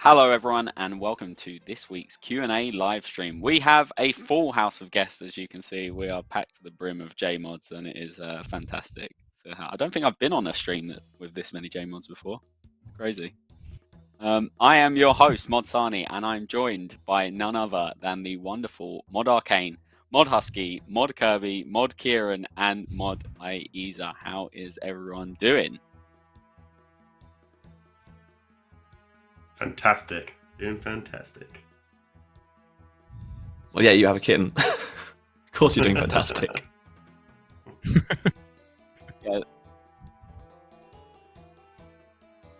Hello everyone and welcome to this week's Q&A live stream. We have a full house of guests, as you can see. We are packed to the brim of J-Mods and it is fantastic. So I don't think I've been on a stream with this many J-Mods before. Crazy. I am your host, Mods Arcane, and I'm joined by none other than the wonderful Mod Arcane, Mod Husky, Mod Kirby, Mod Kieren, and Mod Ayiza. How is everyone doing? Fantastic. Doing fantastic. Well, yeah, you have a kitten. Of course you're doing fantastic. Yeah.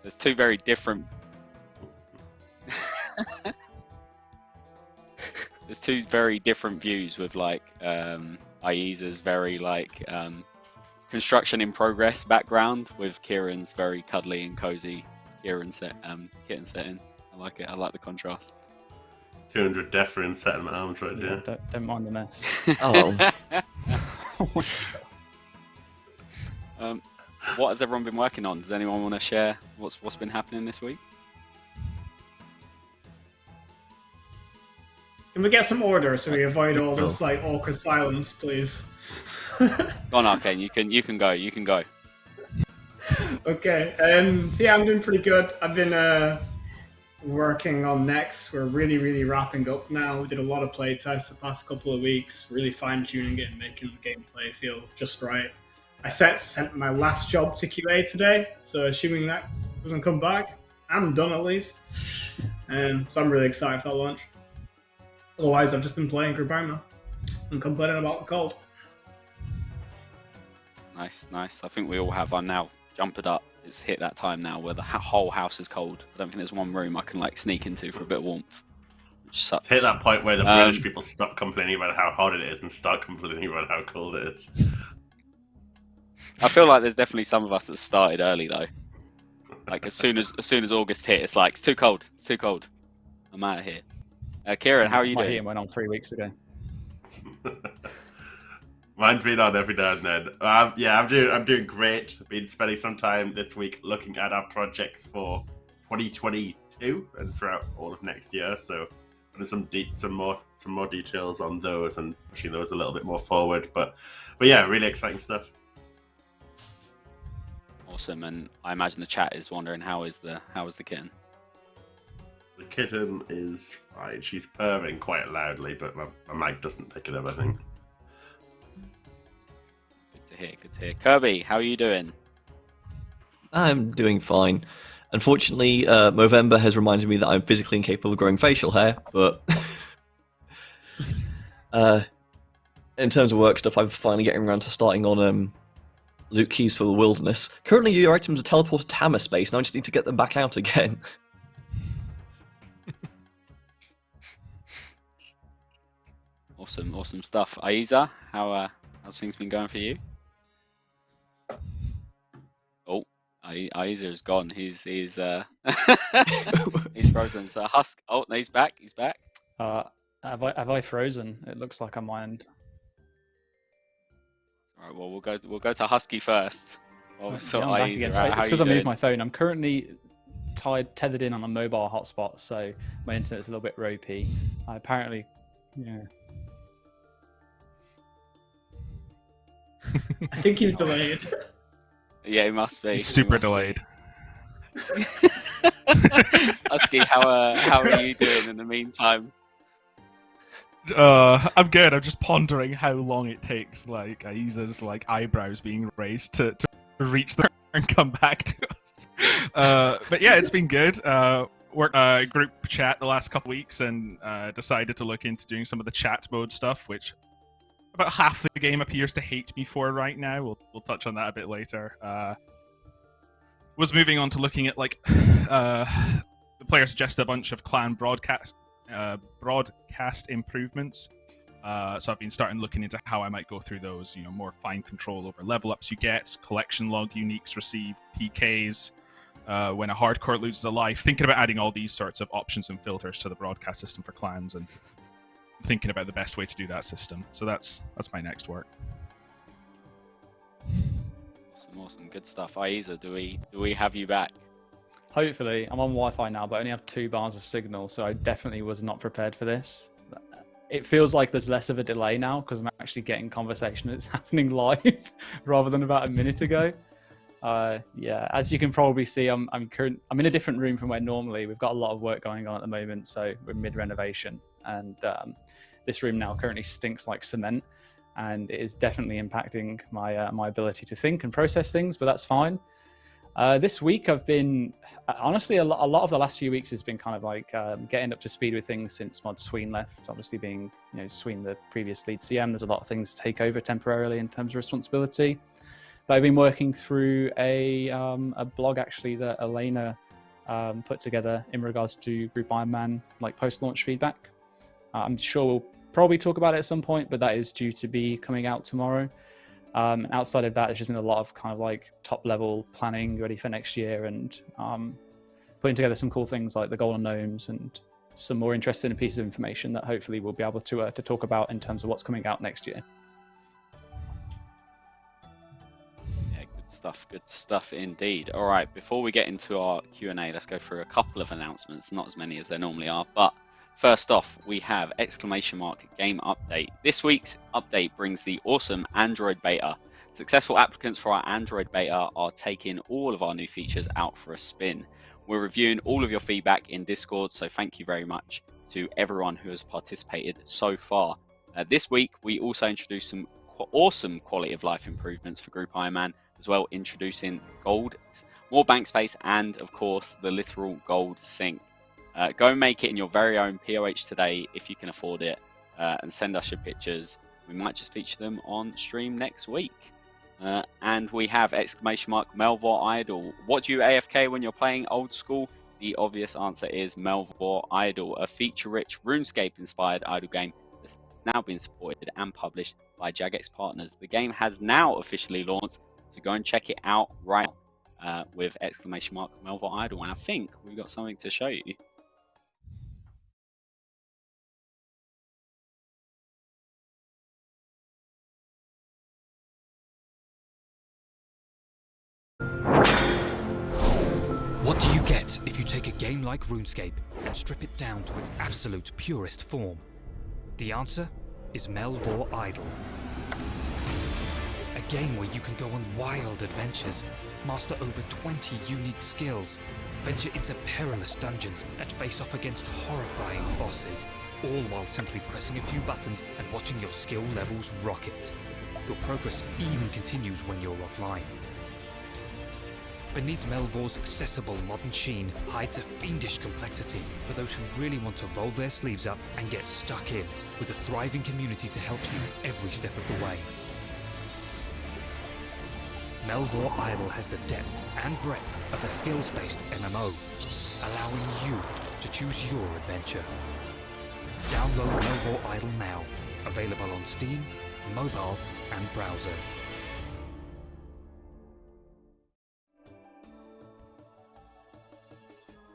There's two very different... There's two very different views with like Ayiza's very like construction in progress background with Kieren's very cuddly and cozy kitten setting. I like it. I like the contrast. 200 death runes set in my arms right Yeah, here. don't mind the mess. Oh. What has everyone been working on? Does anyone want to share what's been happening this week? Can we get some order so we avoid all this like awkward silence, please? Go on, Arcane. You can go. You can go. Okay. So yeah, I'm doing pretty good. I've been working on Nex. We're really wrapping up now. We did a lot of play tests the past couple of weeks, really fine-tuning it and making the gameplay feel just right. I sent my last job to QA today, so assuming that doesn't come back, I'm done at least. So I'm really excited for that launch. Otherwise, I've just been playing Group now and complaining about the cold. Nice. I think we all have. I'm now jumped up. It's hit that time now where the whole house is cold. I don't think there's one room I can like sneak into for a bit of warmth, which sucks. It's hit that point where the British people stop complaining about how hot it is and start complaining about how cold it is. I feel like there's definitely some of us that started early though. Like as soon as August hit, it's like it's too cold. It's too cold. I'm out of here. Kieren, how are you My doing? heating went on 3 weeks ago. Mine's been on every now and then. Yeah, I'm doing great. I've been spending some time this week looking at our projects for 2022 and throughout all of next year. So there's some more details on those and pushing those a little bit more forward. But yeah, really exciting stuff. Awesome, and I imagine the chat is wondering how is the kitten? The kitten is fine. She's purring quite loudly, but my mic doesn't pick it up, I think. Good to hear. Kirby, how are you doing? I'm doing fine. Unfortunately, Movember has reminded me that I'm physically incapable of growing facial hair, but in terms of work stuff, I'm finally getting around to starting on loot keys for the wilderness. Currently, your items are teleported to Hammer space, and I just need to get them back out again. Awesome stuff. Ayiza, how's things been going for you? Oh, Ayiza is gone. He's he's frozen. So Husk. Oh, no, he's back. Have I frozen? It looks like I'm mind. All right. Well, we'll go to Husky first. I'm So back Ayiza, again. how It's you because I moved doing? my phone. I'm currently tethered in on a mobile hotspot, so my internet's a little bit ropey. I apparently, yeah. I think he's delayed. Yeah, he must be. He's super delayed. Husky, how are you doing in the meantime? I'm good. I'm just pondering how long it takes, like Ayiza's like eyebrows being raised to reach there and come back to us. But yeah, it's been good. Worked group chat the last couple weeks and decided to look into doing some of the chat mode stuff, which about half the game appears to hate me for right now. We'll touch on that a bit later. Was moving on to looking at like the player suggested a bunch of clan broadcast improvements. So I've been starting looking into how I might go through those. You know, more fine control over level ups you get, collection log uniques received, PKs. When a hardcore loses a life, thinking about adding all these sorts of options and filters to the broadcast system for clans and thinking about the best way to do that system. So that's my next work. Awesome, good stuff. Ayiza, do we have you back? Hopefully, I'm on Wi-Fi now, but I only have 2 bars of signal, so I definitely was not prepared for this. It feels like there's less of a delay now because I'm actually getting conversation that's happening live rather than about a minute ago. Yeah, as you can probably see, I'm in a different room from where normally. We've got a lot of work going on at the moment, so we're mid-renovation, and this room now currently stinks like cement, and it is definitely impacting my my ability to think and process things, but that's fine. This week I've been, honestly, a lot of the last few weeks has been kind of like getting up to speed with things since Mod Sween left. Obviously being, you know, Sween the previous lead CM, there's a lot of things to take over temporarily in terms of responsibility. But I've been working through a blog actually that Elena put together in regards to Group Iron Man, like post-launch feedback. I'm sure we'll probably talk about it at some point, but that is due to be coming out tomorrow. Outside of that, there's just been a lot of kind of like top-level planning ready for next year, and putting together some cool things like the Golden Gnomes and some more interesting pieces of information that hopefully we'll be able to talk about in terms of what's coming out next year. Good stuff indeed. All right, before we get into our Q&A, let's go through a couple of announcements, not as many as there normally are, but first off, we have ! Game update. This week's update brings the awesome Android beta. Successful applicants for our Android beta are taking all of our new features out for a spin. We're reviewing all of your feedback in Discord, so thank you very much to everyone who has participated so far. This week, we also introduced some awesome quality of life improvements for Group Iron Man, as well introducing gold, more bank space, and of course the literal gold sink. Go and make it in your very own POH today if you can afford it, and send us your pictures. We might just feature them on stream next week. And we have ! Melvor Idol. What do you AFK when you're playing old school? The obvious answer is Melvor Idol, a feature-rich RuneScape-inspired idle game that's now been supported and published by Jagex Partners. The game has now officially launched, so go and check it out right now with ! Melvor Idol. And I think we've got something to show you. What do you get if you take a game like RuneScape and strip it down to its absolute purest form? The answer is Melvor Idol. A game where you can go on wild adventures, master over 20 unique skills, venture into perilous dungeons and face off against horrifying bosses, all while simply pressing a few buttons and watching your skill levels rocket. Your progress even continues when you're offline. Beneath Melvor's accessible modern sheen hides a fiendish complexity for those who really want to roll their sleeves up and get stuck in, with a thriving community to help you every step of the way. Melvor Idol has the depth and breadth of a skills-based MMO, allowing you to choose your adventure. Download Melvor Idol now, available on Steam, mobile and browser.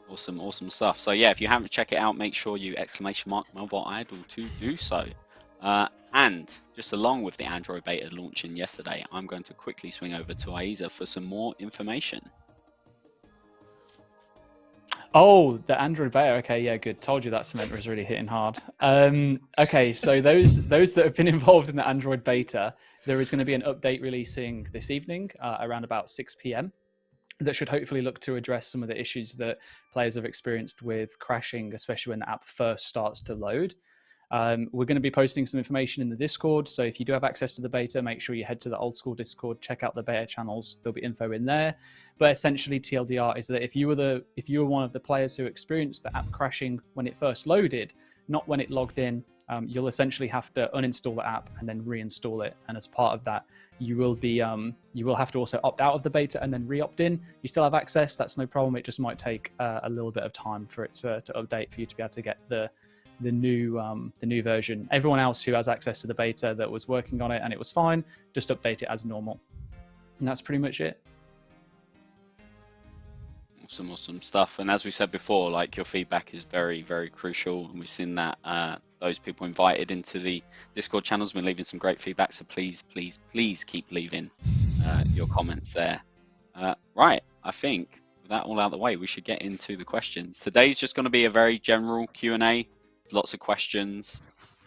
Awesome stuff. So yeah, if you haven't checked it out, make sure you ! Melvor Idol to do so. And just along with the Android beta launching yesterday, I'm going to quickly swing over to Ayiza for some more information. Oh, the Android beta. Okay, yeah, good. Told you that cement was really hitting hard. Okay, so those that have been involved in the Android beta, there is going to be an update releasing this evening around about 6 p.m. that should hopefully look to address some of the issues that players have experienced with crashing, especially when the app first starts to load. We're going to be posting some information in the Discord, so if you do have access to the beta, make sure you head to the old school Discord, check out the beta channels. There'll be info in there. But essentially, TLDR is that if you were one of the players who experienced the app crashing when it first loaded, not when it logged in, you'll essentially have to uninstall the app and then reinstall it. And as part of that, you will have to also opt out of the beta and then re-opt in. You still have access. That's no problem. It just might take a little bit of time for it to update for you to be able to get the new version. Everyone else who has access to the beta that was working on it and it was fine, just update it as normal. And that's pretty much it. Awesome stuff. And as we said before, like, your feedback is very, very crucial, and we've seen that those people invited into the Discord channels have been leaving some great feedback, so please keep leaving your comments there. Right, I think with that all out of the way, we should get into the questions. Today's just going to be a very general Q&A, lots of questions.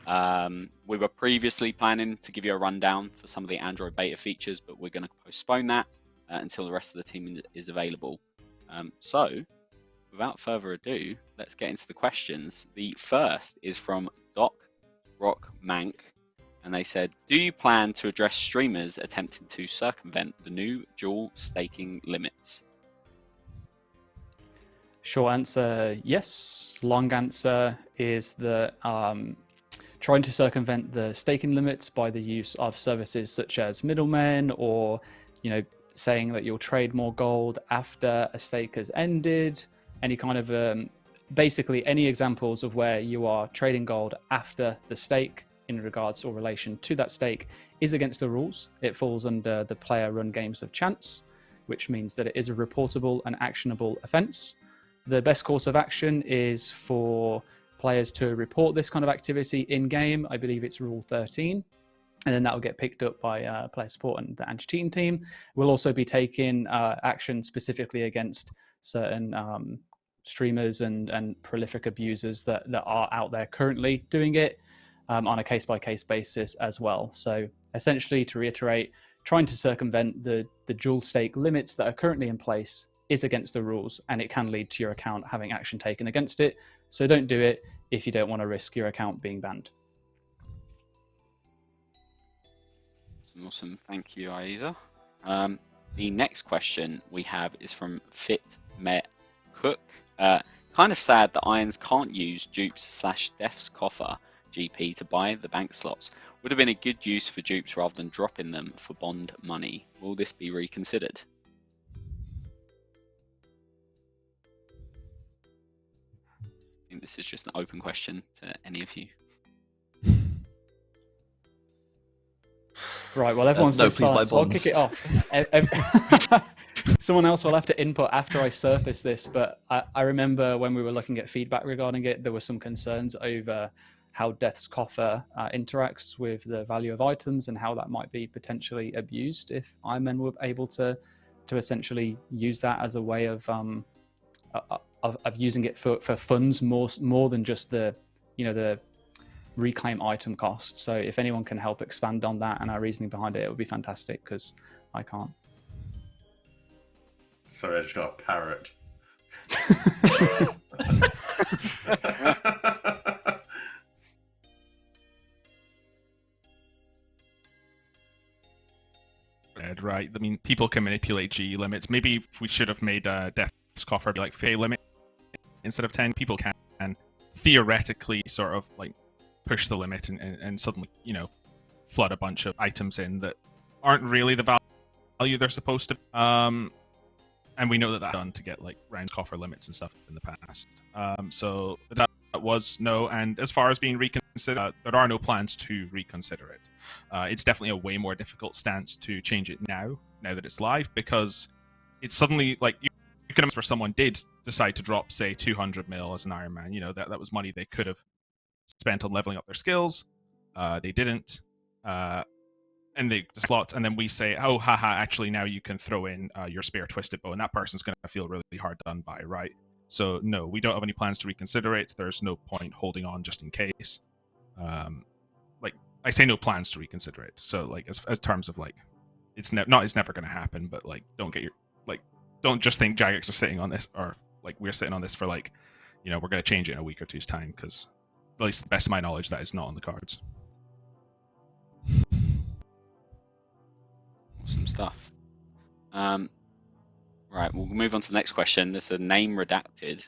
We were previously planning to give you a rundown for some of the Android beta features, but we're going to postpone that until the rest of the team is available. So, without further ado, let's get into the questions. The first is from Doc Rock Mank, and they said, do you plan to address streamers attempting to circumvent the new dual staking limits? Short answer, yes. Long answer is that trying to circumvent the staking limits by the use of services such as middlemen, or saying that you'll trade more gold after a stake has ended, any kind of basically any examples of where you are trading gold after the stake in regards or relation to that stake is against the rules. It falls under the player run games of chance, which means that it is a reportable and actionable offence. The best course of action is for players to report this kind of activity in game. I believe it's rule 13. And then that will get picked up by player support and the anti-cheating team. We'll also be taking action specifically against certain streamers and prolific abusers that are out there currently doing it on a case-by-case basis as well. So essentially, to reiterate, trying to circumvent the dual stake limits that are currently in place is against the rules, and it can lead to your account having action taken against it. So don't do it if you don't want to risk your account being banned. Awesome, thank you, Ayiza. The next question we have is from Fit Met Cook. Kind of sad that Irons can't use dupes / Death's Coffer GP to buy the bank slots. Would have been a good use for dupes rather than dropping them for bond money. Will this be reconsidered? I think this is just an open question to any of you. Right, well, everyone's no, so please buy silent, so I'll bonds. kick it off. Someone else will have to input after I surface this, but I remember when we were looking at feedback regarding it, there were some concerns over how Death's Coffer interacts with the value of items and how that might be potentially abused if Ironmen were able to essentially use that as a way of using it for funds more than just the reclaim item cost. So if anyone can help expand on that and our reasoning behind it, it would be fantastic, because I can't. Sorry, I just got a parrot. Right, I mean, people can manipulate G limits. Maybe we should have made Death's Coffer be like Fey limit instead of 10. People can theoretically sort of like push the limit and suddenly, flood a bunch of items in that aren't really the value they're supposed to. And we know that that's done to get like round coffer limits and stuff in the past. So that was no. And as far as being reconsidered, there are no plans to reconsider it. It's definitely a way more difficult stance to change it now that it's live, because it's suddenly like you can imagine where someone did decide to drop, say, 200 mil as an Iron Man. That was money they could have spent on leveling up their skills. They didn't. And they slot, and then we say, oh, haha, actually now you can throw in your spare twisted bow, and that person's going to feel really hard done by, right? So no, we don't have any plans to reconsider it. There's no point holding on just in case. Like I say, no plans to reconsider it. So like as terms of like, it's never going to happen. But like, don't just think Jagex are sitting on this, or like we're sitting on this for like, we're going to change it in a week or two's time, because at least to the best of my knowledge, that is not on the cards. Awesome stuff. Right, we'll move on to the next question. There's a name redacted.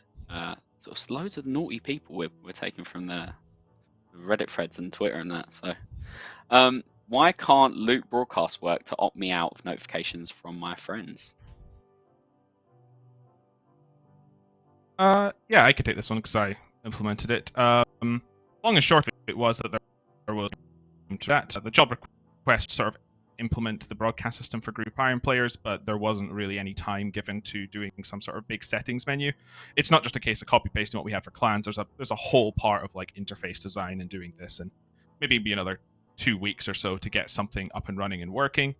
Sort of loads of naughty people we're taking from the Reddit threads and Twitter and that. So, why can't loot broadcast work to opt me out of notifications from my friends? Yeah, I could take this one because I implemented it. Long and short of it was that there was that the job request sort of implement the broadcast system for group Iron players, but there wasn't really any time given to doing some sort of big settings menu. It's not just a case of copy pasting what we have for clans. There's a whole part of like interface design and doing this, and maybe be another 2 weeks or so to get something up and running and working.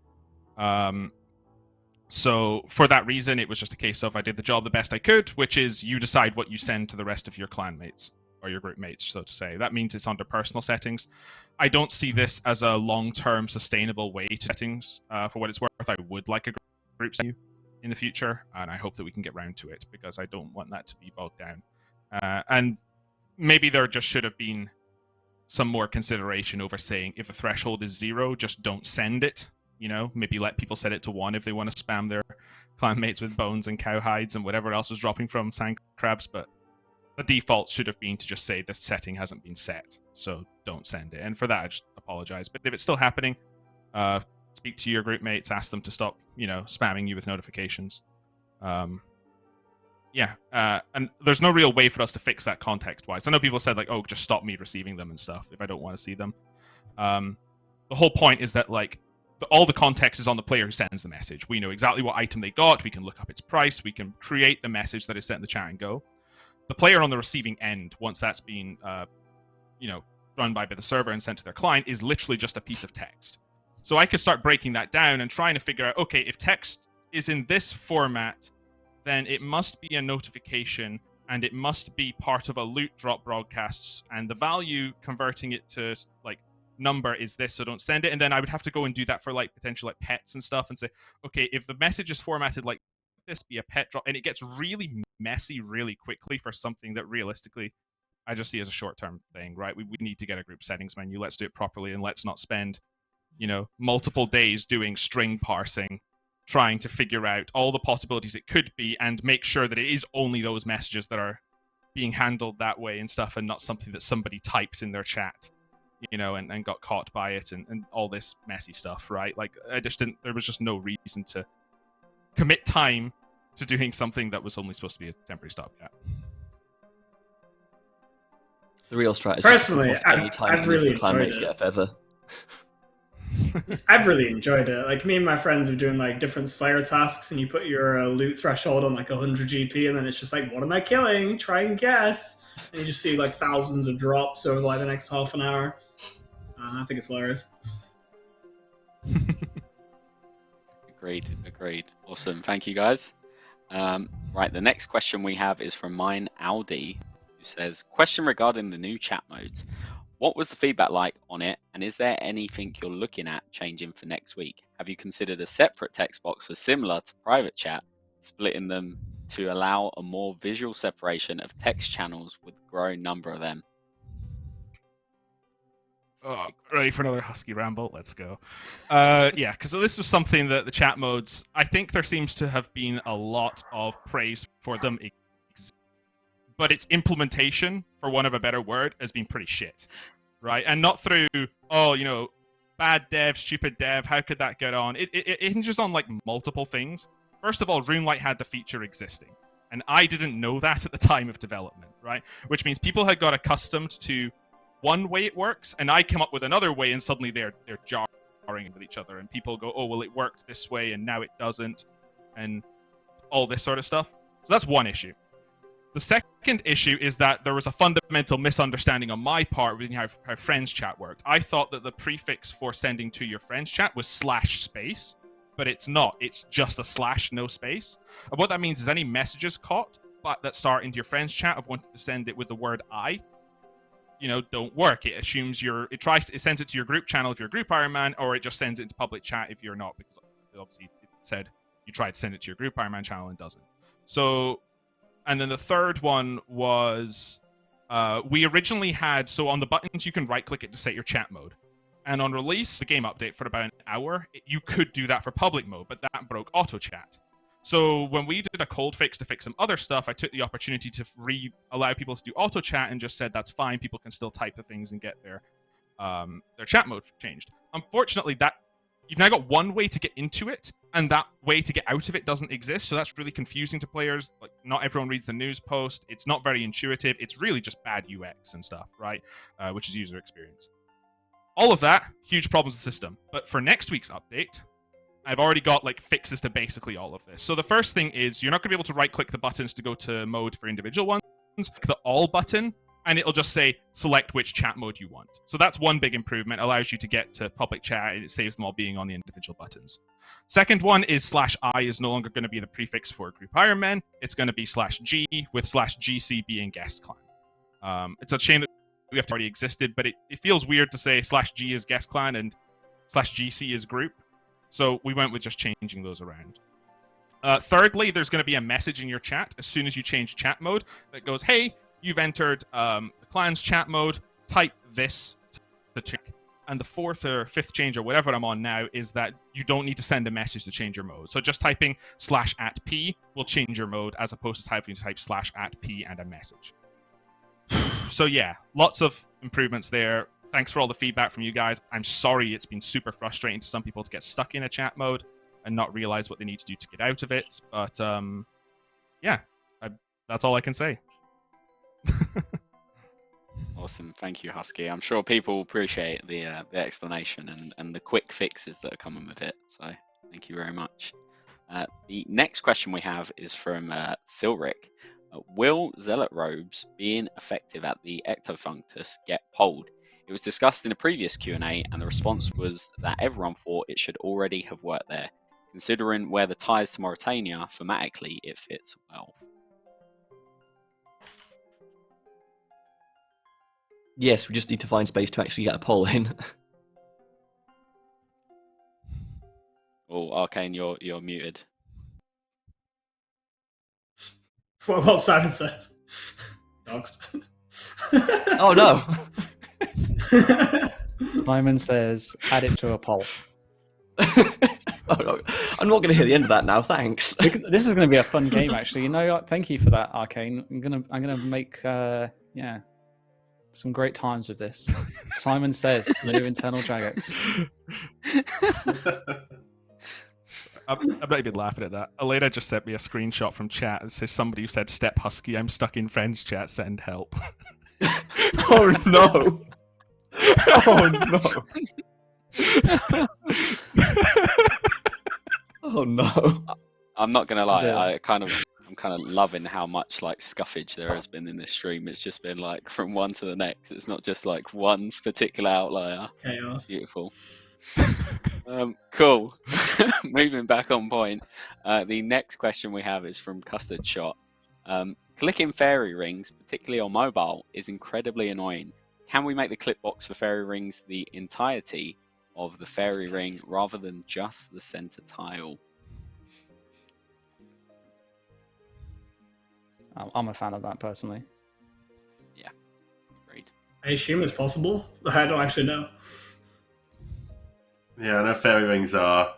So for that reason, it was just a case of I did the job the best I could, which is you decide what you send to the rest of your clan mates or your group mates, so to say. That means it's under personal settings. I don't see this as a long-term sustainable way to settings. For what it's worth, I would like a group setting in the future, and I hope that we can get round to it because I don't want that to be bogged down. And maybe there just should have been some more consideration over saying if the threshold is 0, just don't send it. You know, maybe let people set it to 1 if they want to spam their clan mates with bones and cow hides and whatever else is dropping from sand crabs. But the default should have been to just say this setting hasn't been set, so don't send it. And for that, I just apologize. But if it's still happening, speak to your group mates, ask them to stop, you know, spamming you with notifications. And there's no real way for us to fix that context-wise. I know people said like, oh, just stop me receiving them and stuff if I don't want to see them. The whole point is that like all the context is on the player who sends the message. We know exactly what item they got. We can look up its price. We can create the message that is sent in the chat and go. The player on the receiving end, once that's been, run by the server and sent to their client, is literally just a piece of text. So I could start breaking that down and trying to figure out, okay, if text is in this format, then it must be a notification and it must be part of a loot drop broadcasts, and the value converting it to like number is this, so don't send it. And then I would have to go and do that for like potential like pets and stuff and say, okay, if the message is formatted like this, be a pet drop, and it gets really messy really quickly for something that realistically I just see as a short-term thing, right? We need to get a group settings menu. Let's do it properly, and let's not spend, you know, multiple days doing string parsing, trying to figure out all the possibilities it could be, and make sure that it is only those messages that are being handled that way and stuff, and not something that somebody typed in their chat, you know, and got caught by it, and all this messy stuff, right? Like, there was just no reason to commit time to doing something that was only supposed to be a temporary stopgap. The real strategy. Personally, I've really clan enjoyed mates it. get a feather. I've really enjoyed it. Like, me and my friends are doing like different Slayer tasks, and you put your loot threshold on like 100 GP, and then it's just like, what am I killing? Try and guess. And you just see like thousands of drops over like the next half an hour. I think it's hilarious. Agreed. Awesome. Thank you, guys. Right, the next question we have is from mine, Aldi, who says, question regarding the new chat modes. What was the feedback like on it, and is there anything you're looking at changing for next week? Have you considered a separate text box for similar to private chat, splitting them to allow a more visual separation of text channels with a growing number of them? Oh, ready for another Husky ramble? Let's go. Yeah, because this was something that the chat modes, I think there seems to have been a lot of praise for them, but its implementation, for want of a better word, has been pretty shit, right? And not through, oh, you know, bad dev, stupid dev, how could that get on? It hinges on like multiple things. First of all, RuneLite had the feature existing, and I didn't know that at the time of development, right? Which means people had got accustomed to one way it works, and I come up with another way, and suddenly they're jarring with each other, and people go, oh, well, it worked this way, and now it doesn't, and all this sort of stuff. So that's one issue. The second issue is that there was a fundamental misunderstanding on my part with how friends chat worked. I thought that the prefix for sending to your friends chat was /space, but it's not. It's just a / no space. And what that means is any messages caught that start into your friends chat of wanting to send it with the word I, you know, don't work. It assumes it sends it to your group channel if you're a group Iron Man, or it just sends it into public chat if you're not, because obviously it said you tried to send it to your group Iron Man channel and doesn't. So, and then the third one was, we originally had, so on the buttons you can right click it to set your chat mode. And on release, the game update for about an hour, you could do that for public mode, but that broke auto chat. So when we did a cold fix to fix some other stuff, I took the opportunity to allow people to do auto chat and just said that's fine. People can still type the things and get their chat mode changed. Unfortunately, that you've now got one way to get into it, and that way to get out of it doesn't exist. So that's really confusing to players. Like, not everyone reads the news post. It's not very intuitive. It's really just bad UX and stuff, right? Which is user experience. All of that, huge problems with the system. But for next week's update, I've already got like fixes to basically all of this. So the first thing is you're not going to be able to right-click the buttons to go to mode for individual ones. The all button and it'll just say select which chat mode you want. So that's one big improvement. Allows you to get to public chat, and it saves them all being on the individual buttons. Second one is /I is no longer going to be the prefix for Group Iron Man. It's going to be /G, with /GC being guest clan. It's a shame that we have already existed, but it feels weird to say /G is guest clan and /GC is group. So we went with just changing those around. Thirdly, there's going to be a message in your chat as soon as you change chat mode that goes, hey, you've entered the clan's chat mode, type this to check. And the fourth or fifth change, or whatever I'm on now, is that you don't need to send a message to change your mode. So just typing /@p will change your mode, as opposed to type /@p and a message. So yeah, lots of improvements there. Thanks for all the feedback from you guys. I'm sorry it's been super frustrating to some people to get stuck in a chat mode and not realize what they need to do to get out of it. But yeah, that's all I can say. Awesome, thank you, Husky. I'm sure people appreciate the explanation and the quick fixes that are coming with it. So thank you very much. The next question we have is from Silric. Will zealot robes being effective at the ectofunctus get polled? It was discussed in a previous Q&A, and the response was that everyone thought it should already have worked there. Considering where the ties to Mauritania, thematically, it fits well. Yes, we just need to find space to actually get a poll in. Oh, Arcane, you're muted. What Simon says. Dogs. Oh no! Simon says, add it to a poll. Oh, no. I'm not going to hear the end of that now. Thanks. This is going to be a fun game, actually. You know, thank you for that, Arcane. I'm gonna make some great times with this. Simon says, the new internal Jagex. I'm not even laughing at that. Elena just sent me a screenshot from chat. It says somebody who said, "Step Husky, I'm stuck in friends chat. Send help." Oh no! Oh no! Oh no! I'm not gonna lie. I'm kind of loving how much like scuffage there has been in this stream. It's just been like from one to the next. It's not just like one particular outlier. Chaos. Beautiful. Cool. Moving back on point. The next question we have is from Custard Shot. Clicking fairy rings, particularly on mobile, is incredibly annoying. Can we make the clip box for fairy rings the entirety of the fairy ring rather than just the center tile? I'm a fan of that personally. Yeah, agreed. I assume it's possible. I don't actually know. Yeah, I know fairy rings are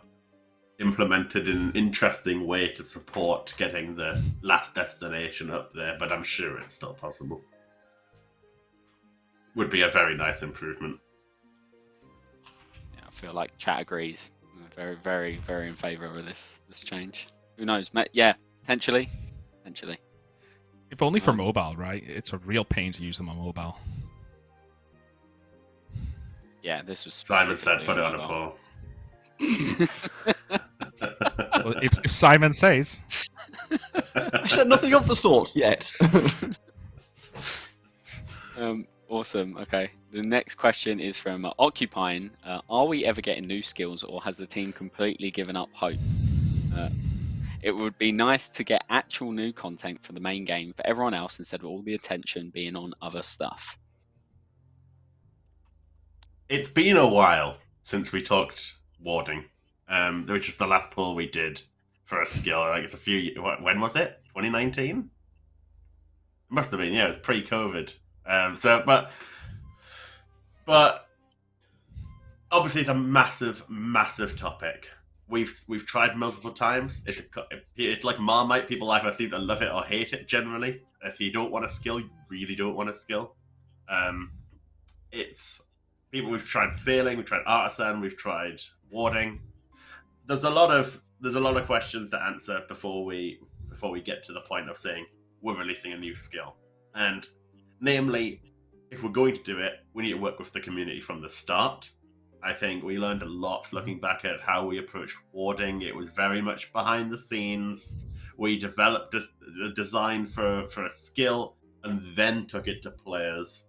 implemented in an interesting way to support getting the last destination up there, but I'm sure it's still possible. Would be a very nice improvement. Yeah, I feel like chat agrees. I'm very, very, very in favour of this change. Who knows? Yeah, potentially. If only for mobile, right? It's a real pain to use them on mobile. Yeah, this was Simon said, put it on a mobile. poll. Well, if Simon says. I said nothing of the sort yet. Awesome. Okay. The next question is from Occupying. Are we ever getting new skills, or has the team completely given up hope? It would be nice to get actual new content for the main game for everyone else instead of all the attention being on other stuff. It's been a while since we talked warding, which is the last poll we did for a skill. Like it's a few. When was it? 2019. It must have been. Yeah, it was pre-COVID. But obviously it's a massive topic. We've tried multiple times. It's like Marmite. People either seem to love it or hate it. Generally, if you don't want a skill, you really don't want a skill. It's people. We've tried sailing. We've tried artisan. We've tried warding. There's a lot of questions to answer before we get to the point of saying we're releasing a new skill. And namely, if we're going to do it, we need to work with the community from the start. I think we learned a lot looking back at how we approached warding. It was very much behind the scenes. We developed a design for a skill, and then took it to players,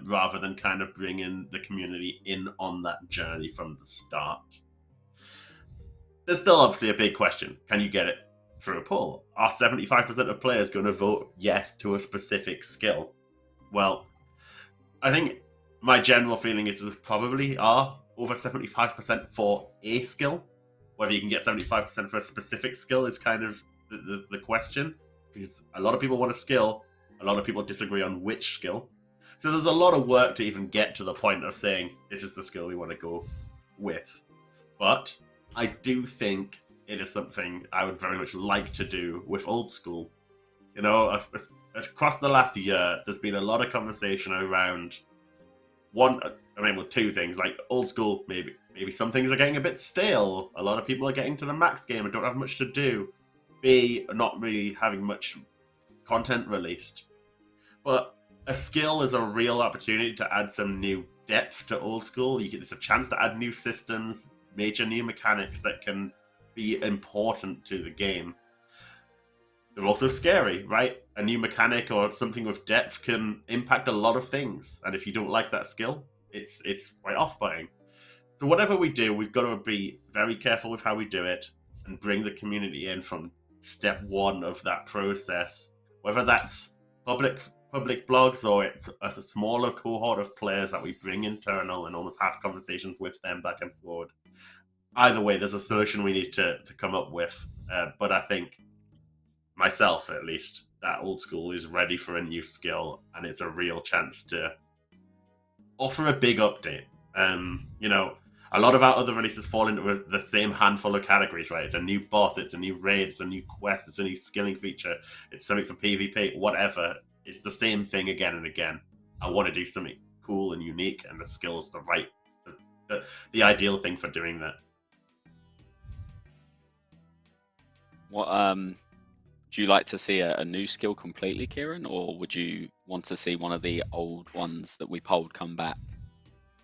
rather than kind of bringing the community in on that journey from the start. There's still obviously a big question. Can you get it through a poll? Are 75% of players going to vote yes to a specific skill? Well, I think my general feeling is there's probably are over 75% for a skill. Whether you can get 75% for a specific skill is kind of the question, because a lot of people want a skill, a lot of people disagree on which skill. So there's a lot of work to even get to the point of saying this is the skill we want to go with. But I do think it is something I would very much like to do with old school. You know, across the last year, there's been a lot of conversation around two things. Like old school, maybe some things are getting a bit stale. A lot of people are getting to the max game and don't have much to do. B, not really having much content released. But a skill is a real opportunity to add some new depth to old school. It's a chance to add new systems, major new mechanics that can be important to the game. They're also scary, right? A new mechanic or something with depth can impact a lot of things, and if you don't like that skill, it's quite off-putting. So whatever we do, we've got to be very careful with how we do it and bring the community in from step one of that process, whether that's public blogs or it's a smaller cohort of players that we bring internal and almost have conversations with them back and forward. Either way, there's a solution we need to come up with. But I think, myself at least, that old school is ready for a new skill, and it's a real chance to offer a big update. You know, a lot of our other releases fall into the same handful of categories, right? It's a new boss, it's a new raid, it's a new quest, it's a new skilling feature, it's something for PvP, whatever. It's the same thing again and again. I want to do something cool and unique, and the skill's the ideal thing for doing that. What do you like to see a new skill completely, Kieren, or would you want to see one of the old ones that we polled come back?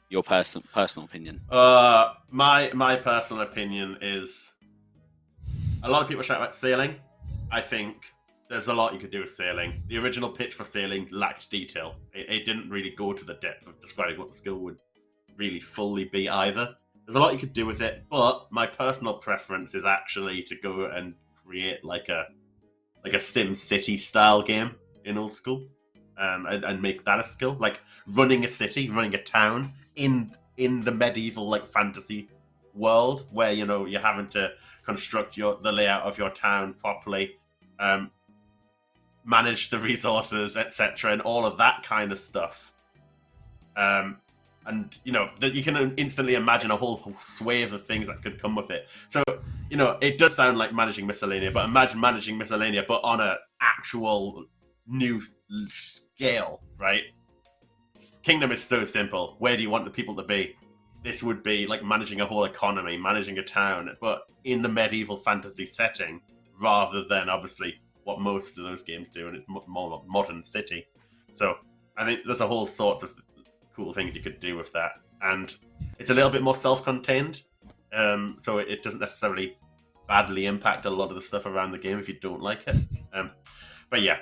Your personal opinion. My personal opinion is a lot of people shout about sailing. I think there's a lot you could do with sailing. The original pitch for sailing lacked detail. It didn't really go to the depth of describing what the skill would really fully be either. There's a lot you could do with it, but my personal preference is actually to go and create like a Sim City style game in old school, and make that a skill, like running a city, running a town in the medieval like fantasy world, where you know you're having to construct the layout of your town properly, manage the resources, etc., and all of that kind of stuff. And you know that you can instantly imagine a whole swathe of things that could come with it. So you know it does sound like managing Miscellanea, but imagine managing Miscellanea but on an actual new scale, right? Kingdom is so simple. Where do you want the people to be? This would be like managing a whole economy, managing a town, but in the medieval fantasy setting, rather than obviously what most of those games do, and it's more modern city. So I think there's a whole sorts of cool things you could do with that, and it's a little bit more self-contained, so it doesn't necessarily badly impact a lot of the stuff around the game if you don't like it. But yeah,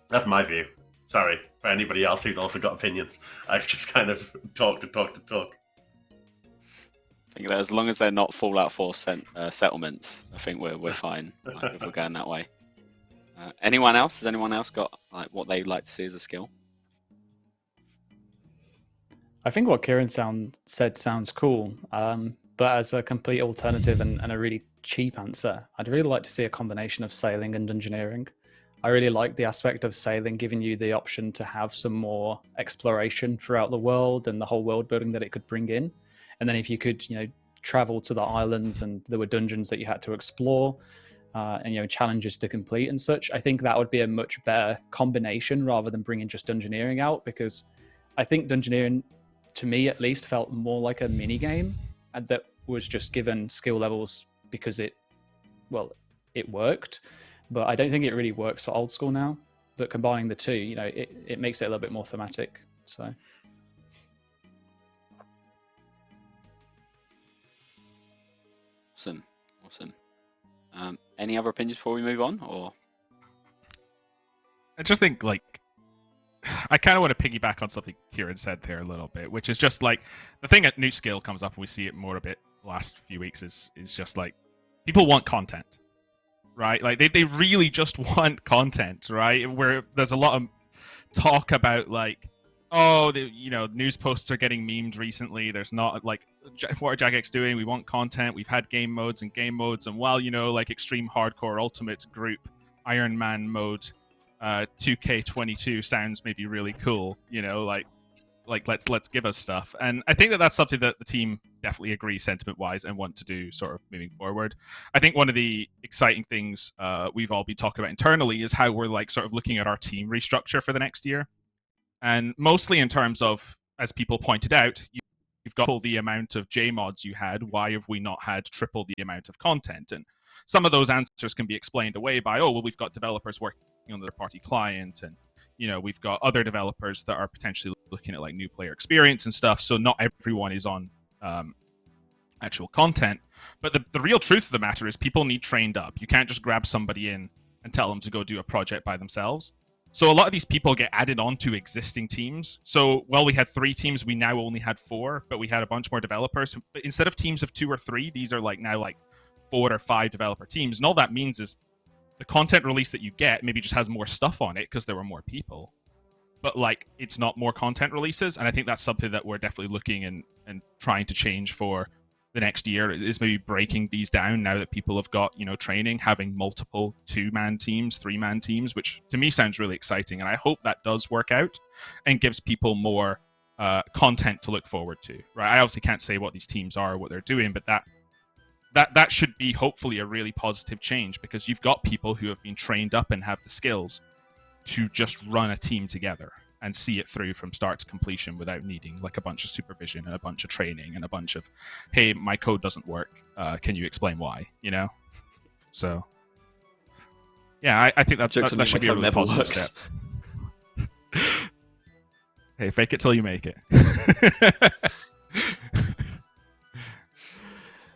that's my view. Sorry for anybody else who's also got opinions. I've just kind of talked to talk. I think that as long as they're not Fallout 4 settlements, I think we're fine if we're going that way. Anyone else? Has anyone else got like what they'd like to see as a skill? I think what Kieren said sounds cool, but as a complete alternative and a really cheap answer, I'd really like to see a combination of sailing and dungeoneering. I really like the aspect of sailing giving you the option to have some more exploration throughout the world and the whole world building that it could bring in. And then if you could, you know, travel to the islands and there were dungeons that you had to explore, and you know, challenges to complete and such, I think that would be a much better combination rather than bringing just dungeoneering out, because I think dungeoneering, to me at least, felt more like a mini game that was just given skill levels because it worked. But I don't think it really works for old school now. But combining the two, you know, it makes it a little bit more thematic. So awesome. Any other opinions before we move on, or? I just think like I kind of want to piggyback on something Kieren said there a little bit, which is just like the thing at new scale comes up, and we see it more a bit last few weeks is just like people want content, right? Like they really just want content, right? Where there's a lot of talk about like, oh, news posts are getting memed recently. There's not like, what are Jagex doing? We want content. We've had game modes, and while like extreme hardcore ultimate group Iron Man mode 2K22 sounds maybe really cool, like let's give us stuff. And I think that that's something that the team definitely agree sentiment wise and want to do sort of moving forward. I think one of the exciting things we've all been talking about internally is how we're like sort of looking at our team restructure for the next year, and mostly in terms of, as people pointed out, you've got all the amount of JMods you had. Why have we not had triple the amount of content? And some of those answers can be explained away by, oh, well, we've got developers working on their party client, and we've got other developers that are potentially looking at like new player experience and stuff, so not everyone is on actual content. But the real truth of the matter is people need trained up. You can't just grab somebody in and tell them to go do a project by themselves. So a lot of these people get added on to existing teams. So while we had 3 teams, we now only had 4, but we had a bunch more developers. But instead of teams of 2 or 3, these are like now like 4 or 5 developer teams. And all that means is the content release that you get maybe just has more stuff on it because there were more people. But like it's not more content releases. And I think that's something that we're definitely looking and trying to change for the next year, is maybe breaking these down now that people have got, training, having multiple 2-man teams, 3-man teams, which to me sounds really exciting. And I hope that does work out and gives people more content to look forward to, right? I obviously can't say what these teams are or what they're doing, but that should be hopefully a really positive change, because you've got people who have been trained up and have the skills to just run a team together and see it through from start to completion without needing like a bunch of supervision and a bunch of training and a bunch of, hey, my code doesn't work, can you explain why, So yeah, I think that should be a really positive step. Hey, fake it till you make it.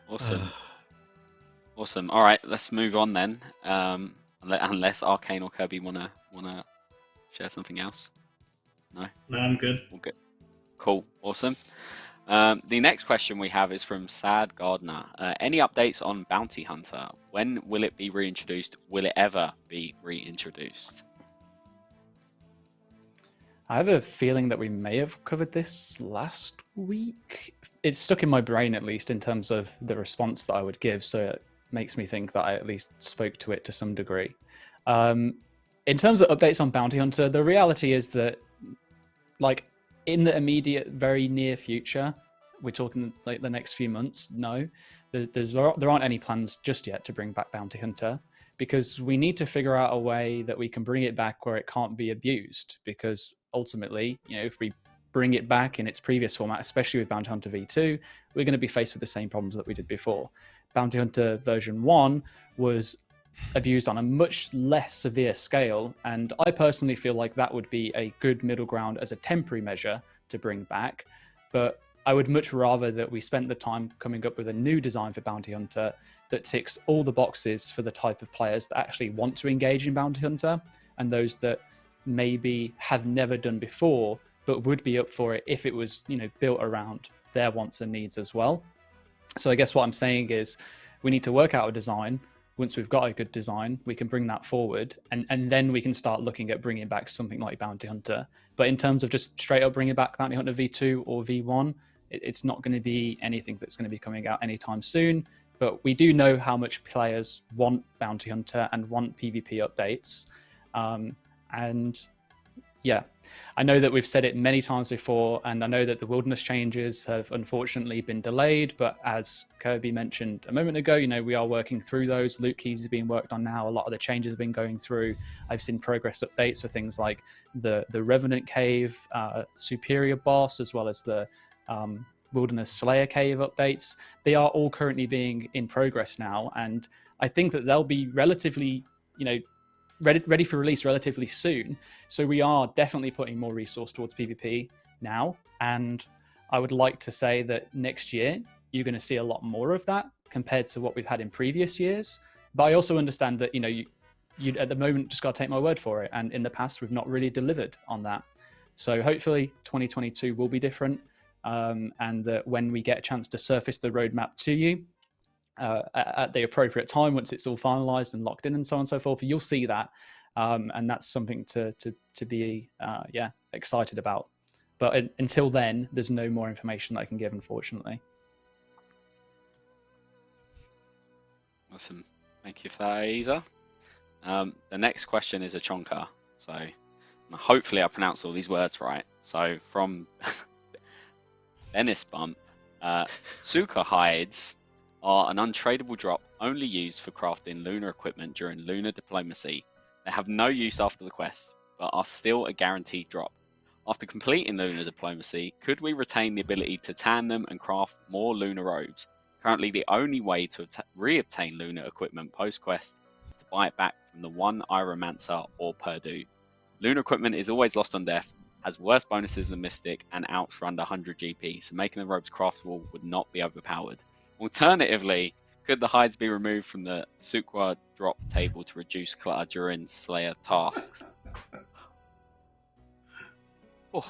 Awesome. All right, let's move on then. Unless Arcane or Kirby wanna share something else. No, I'm good. Okay. Cool. Awesome. The next question we have is from Sad Gardener. Any updates on Bounty Hunter? When will it be reintroduced? Will it ever be reintroduced? I have a feeling that we may have covered this last week. It's stuck in my brain, at least, in terms of the response that I would give. So it makes me think that I at least spoke to it to some degree. In terms of updates on Bounty Hunter, the reality is that, like, in the immediate, very near future, we're talking like the next few months, no, there aren't any plans just yet to bring back Bounty Hunter, because we need to figure out a way that we can bring it back where it can't be abused. Because ultimately, if we bring it back in its previous format, especially with Bounty Hunter V2, we're going to be faced with the same problems that we did before. Bounty Hunter version 1 was abused on a much less severe scale, and I personally feel like that would be a good middle ground as a temporary measure to bring back. But I would much rather that we spent the time coming up with a new design for Bounty Hunter that ticks all the boxes for the type of players that actually want to engage in Bounty Hunter, and those that maybe have never done before but would be up for it if it was, built around their wants and needs as well. So I guess what I'm saying is we need to work out a design. Once we've got a good design, we can bring that forward, and then we can start looking at bringing back something like Bounty Hunter. But in terms of just straight up bringing back Bounty Hunter V2 or V1, it's not going to be anything that's going to be coming out anytime soon. But we do know how much players want Bounty Hunter and want PvP updates. And yeah, I know that we've said it many times before, and I know that the wilderness changes have unfortunately been delayed, but as Kirby mentioned a moment ago, we are working through those. Loot keys are being worked on now. A lot of the changes have been going through. I've seen progress updates for things like the Revenant Cave, Superior Boss, as well as the Wilderness Slayer Cave updates. They are all currently being in progress now, and I think that they'll be relatively, ready for release relatively soon. So we are definitely putting more resource towards PvP now, and I would like to say that next year you're going to see a lot more of that compared to what we've had in previous years. But I also understand that you at the moment just got to take my word for it. And in the past, we've not really delivered on that. So hopefully 2022 will be different, and that when we get a chance to surface the roadmap to you at the appropriate time, once it's all finalized and locked in and so on and so forth, you'll see that. And that's something to be excited about. But until then, there's no more information that I can give, unfortunately. Awesome. Thank you for that, Ayiza. The next question is a chonker. So hopefully I pronounce all these words right. So from Venice Bump, Suqah hides are an untradeable drop only used for crafting lunar equipment during lunar diplomacy. They have no use after the quest, but are still a guaranteed drop. After completing lunar diplomacy, could we retain the ability to tan them and craft more lunar robes? Currently, the only way to re-obtain lunar equipment post-quest is to buy it back from the one Iromancer or Purdue. Lunar equipment is always lost on death, has worse bonuses than Mystic, and outs for under 100 GP, so making the robes craftable would not be overpowered. Alternatively, could the hides be removed from the Suqah drop table to reduce clutter during Slayer tasks?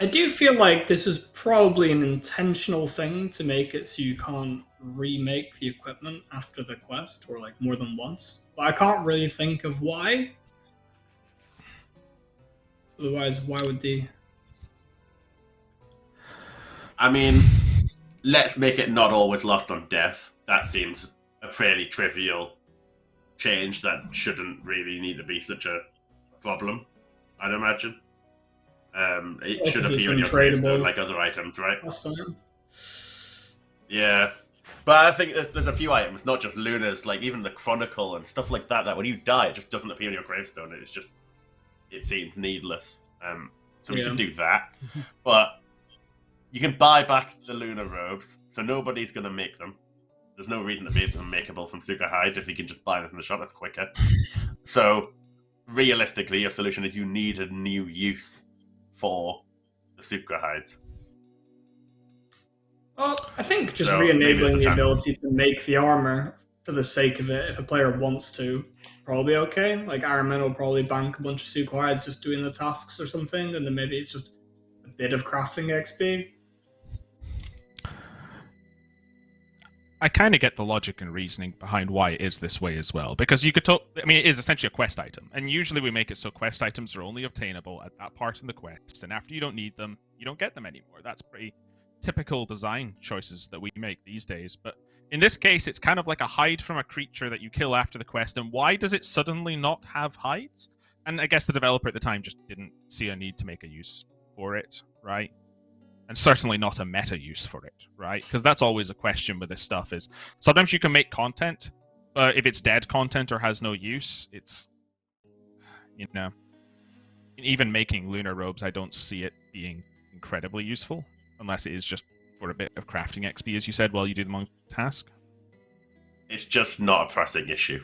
I do feel like this is probably an intentional thing to make it so you can't remake the equipment after the quest, or like more than once. But I can't really think of why. Otherwise, why would they? I mean, let's make it not always lost on death. That seems a fairly trivial change that shouldn't really need to be such a problem, I'd imagine. It should appear in your gravestone like other items, right? Yeah. But I think there's a few items, not just lunars, like even the Chronicle and stuff like that, that when you die, it just doesn't appear in your gravestone. It's just, it seems needless. So we can do that. But you can buy back the lunar robes, so nobody's going to make them. There's no reason to make them makeable from Suqah hide if you can just buy them from the shop. That's quicker. So realistically, your solution is you need a new use for the Suqah hides. Well, I think just re-enabling the ability to make the armor for the sake of it, if a player wants to, probably okay. Like Iron Man will probably bank a bunch of Suqah hides just doing the tasks or something, and then maybe it's just a bit of crafting XP. I kind of get the logic and reasoning behind why it is this way as well, because you could talk. I mean, it is essentially a quest item, and usually we make it so quest items are only obtainable at that part in the quest, and after you don't need them, you don't get them anymore. That's pretty typical design choices that we make these days. But in this case, it's kind of like a hide from a creature that you kill after the quest, and why does it suddenly not have hides? And I guess the developer at the time just didn't see a need to make a use for it, right? And certainly not a meta use for it, right? Because that's always a question with this stuff is sometimes you can make content, but if it's dead content or has no use, it's, you know, even making lunar robes, I don't see it being incredibly useful unless it is just for a bit of crafting XP, as you said, while you do the monk task. It's just not a pressing issue.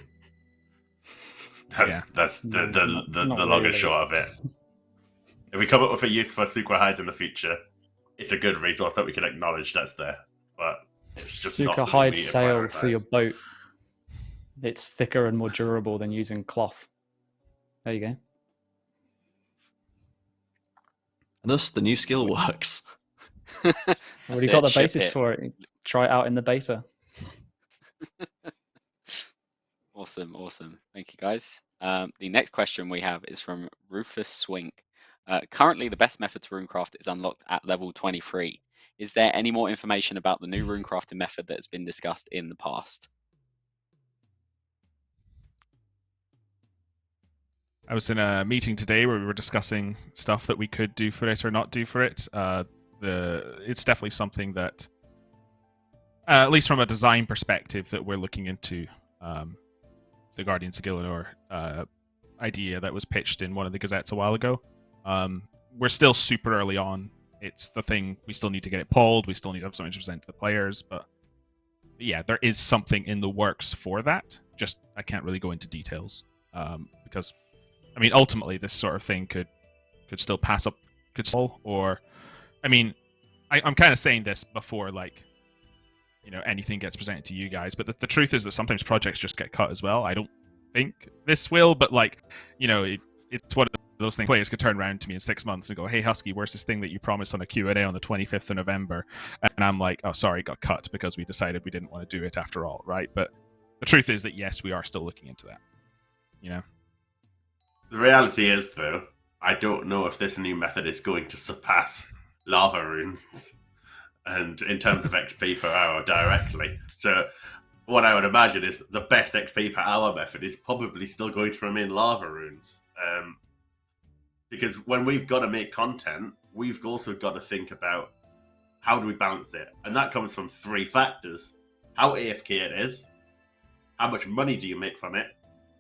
That's the long and short of it. If we come up with a use for Suqah hides in the future, it's a good resource that we can acknowledge that's there, but it's just not Suqah hide sail for your boat. It's thicker and more durable than using cloth. There you go. And thus, the new skill works. Already got the basis for it. Try it out in the beta. Awesome. Thank you, guys. The next question we have is from Rufus Swink. Currently, the best method to runecraft is unlocked at level 23. Is there any more information about the new runecrafting method that has been discussed in the past? I was in a meeting today where we were discussing stuff that we could do for it or not do for it. It's definitely something that, at least from a design perspective, that we're looking into. The Guardians of Gillinor idea that was pitched in one of the gazettes a while ago. We're still super early on. It's the thing, we still need to get it polled, we still need to have something to present to the players, but yeah, there is something in the works for that. Just, I can't really go into details. Because, I mean, ultimately this sort of thing could still pass up, could still, or, I mean, I'm kind of saying this before, like, you know, anything gets presented to you guys, but the truth is that sometimes projects just get cut as well. I don't think this will, but like, you know, it's one of those things players could turn around to me in 6 months and go, hey Husky, where's this thing that you promised on a Q&A on the 25th of November? And I'm like, oh sorry, it got cut because we decided we didn't want to do it after all, right? But the truth is that yes, we are still looking into that, you know. The reality is, though, I don't know if this new method is going to surpass lava runes, and in terms of XP per hour directly. So what I would imagine is the best XP per hour method is probably still going to remain lava runes. Because when we've got to make content, we've also got to think about how do we balance it. And that comes from 3 factors. How AFK it is, how much money do you make from it,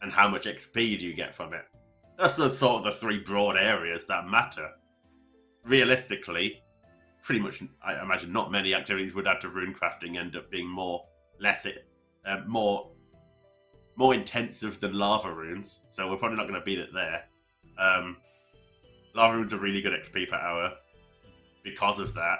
and how much XP do you get from it. That's the sort of the 3 broad areas that matter. Realistically, pretty much, I imagine not many activities would add to runecrafting end up being more intensive than lava runes, so we're probably not going to beat it there. Lava runes are really good XP per hour because of that.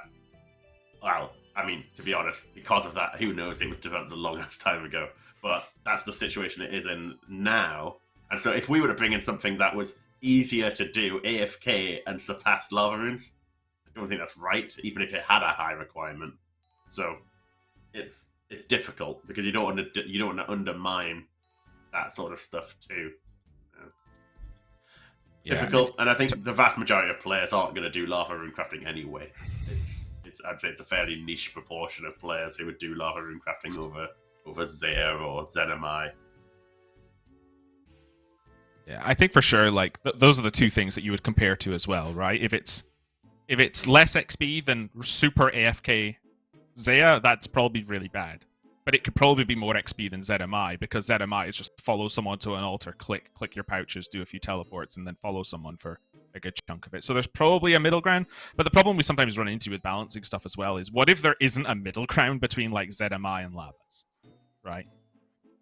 Well, I mean, to be honest, because of that, who knows? It was developed a long ass time ago, but that's the situation it is in now. And so if we were to bring in something that was easier to do AFK and surpass lava runes, I don't think that's right, even if it had a high requirement. So it's difficult because you don't want to undermine that sort of stuff too. Yeah, difficult, and I think the vast majority of players aren't going to do lava runecrafting anyway. I'd say it's a fairly niche proportion of players who would do lava runecrafting over Zaya or Zenomai. Yeah, I think for sure, like those are the 2 things that you would compare to as well, right? If it's less XP than super AFK Zaya, that's probably really bad. But it could probably be more XP than ZMI, because ZMI is just follow someone to an altar, click your pouches, do a few teleports, and then follow someone for a good chunk of it. So there's probably a middle ground. But the problem we sometimes run into with balancing stuff as well is, what if there isn't a middle ground between like ZMI and Lavas, right?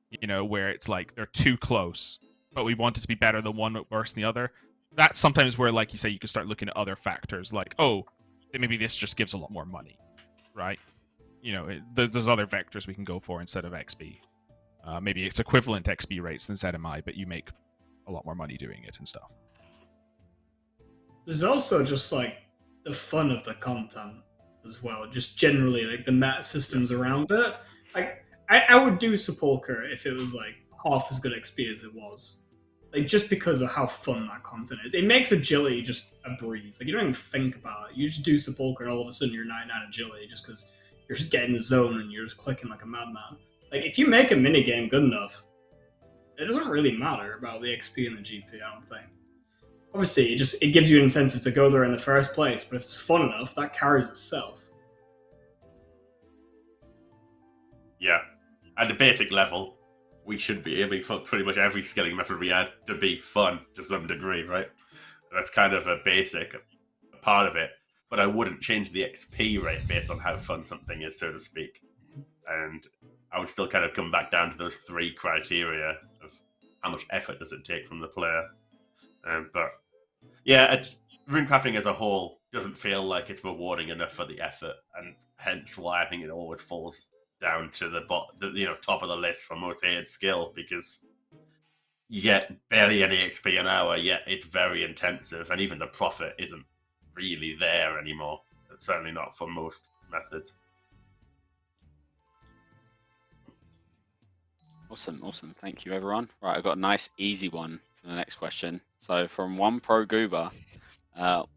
You know, where it's like they're too close, but we want it to be better than one, but worse than the other. That's sometimes where, like you say, you can start looking at other factors, like, oh, maybe this just gives a lot more money, right? You know, there's other vectors we can go for instead of XP. Maybe it's equivalent XP rates than ZMI, but you make a lot more money doing it and stuff. There's also just like the fun of the content as well. Just generally like the meta systems around it. Like I would do Sepulchre if it was like half as good XP as it was. Like just because of how fun that content is. It makes agility just a breeze. Like you don't even think about it. You just do Sepulchre and all of a sudden you're 99 agility just because you're just getting the zone and you're just clicking like a madman. Like if you make a minigame good enough, it doesn't really matter about the XP and the GP, I don't think. Obviously, it gives you an incentive to go there in the first place, but if it's fun enough, that carries itself. Yeah. At the basic level, we should be aiming for pretty much every skilling method we add to be fun to some degree, right? That's kind of a basic part of it. But I wouldn't change the XP rate based on how fun something is, so to speak. And I would still kind of come back down to those 3 criteria of how much effort does it take from the player. But yeah, runecrafting as a whole doesn't feel like it's rewarding enough for the effort, and hence why I think it always falls down to the top of the list for most hated skill, because you get barely any XP an hour, yet it's very intensive, and even the profit isn't really there anymore. It's certainly not for most methods. Awesome. Thank you, everyone. Right, I've got a nice, easy one for the next question. So from One Pro Goober,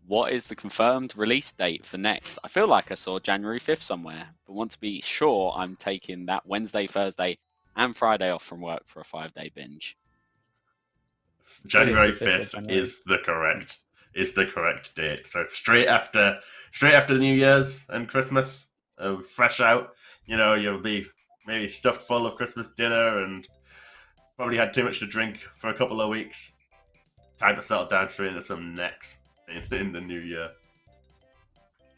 what is the confirmed release date for Nex? I feel like I saw January 5th somewhere, but want to be sure I'm taking that Wednesday, Thursday, and Friday off from work for a 5-day binge. January 5th is the correct date. So it's straight after New Year's and Christmas, fresh out. You know, you'll be maybe stuffed full of Christmas dinner and probably had too much to drink for a couple of weeks. Time to settle down straight into some Nex in the new year.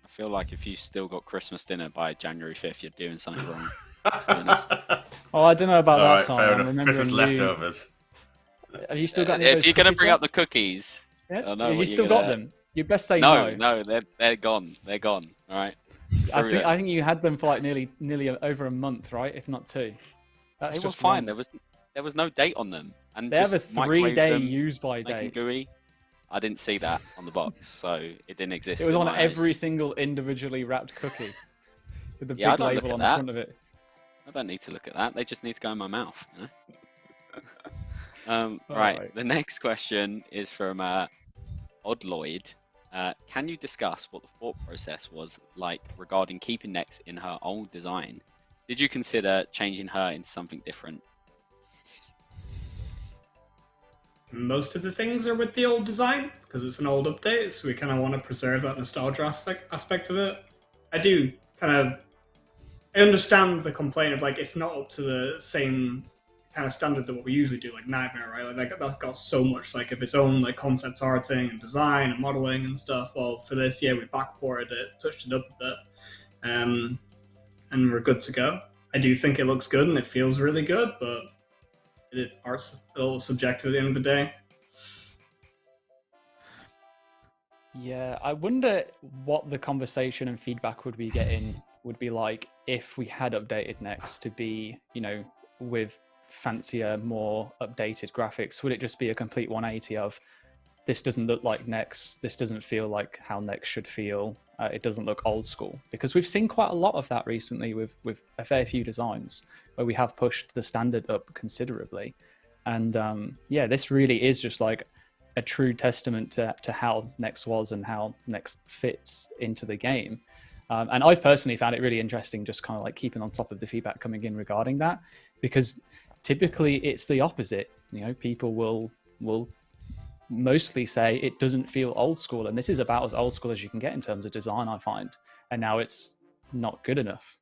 I feel like if you still got Christmas dinner by January 5th, you're doing something wrong. Oh, I don't know about that song. Fair I'm enough. Christmas leftovers. Have you still got any of those if you're going to bring cookies up the cookies, left? I know Have you what still you're got gonna... them? You best say no. No, they're gone. They're gone. All right. I think you had them for like nearly over a month, right? If not 2. That's They were just fine. wrong. there was no date on them, and They have just a microwave 3-day them, use by make them date. gooey. I didn't see that on the box, so it didn't exist. It was in on my eyes. every single individually wrapped cookie with the Yeah, I big don't look label at on the that. front of it. I don't need to look at that. They just need to go in my mouth. You know? All Right. right. The next question is from Oddloyd. Can you discuss what the thought process was like regarding keeping Nex in her old design? Did you consider changing her into something different? Most of the things are with the old design because it's an old update, so we kind of want to preserve that nostalgia aspect of it. I understand the complaint of like it's not up to the same kind of standard that what we usually do, like Nightmare, right? Like that's got so much like of its own like concept arting and design and modeling and stuff. Well, for this, yeah, we backported it, touched it up a bit, and we're good to go. I do think it looks good and it feels really good, but art's a little subjective at the end of the day. Yeah, I wonder what the conversation and feedback would be like if we had updated Nex to be, you know, with fancier, more updated graphics. Would it just be a complete 180 of this doesn't look like Nex, this doesn't feel like how Nex should feel, it doesn't look old school? Because we've seen quite a lot of that recently with a fair few designs where we have pushed the standard up considerably. And yeah, this really is just like a true testament to how Nex was and how Nex fits into the game. And I've personally found it really interesting just kind of like keeping on top of the feedback coming in regarding that, because typically it's the opposite. You know, people will mostly say it doesn't feel old school, and this is about as old school as you can get in terms of design, I find. And now it's not good enough.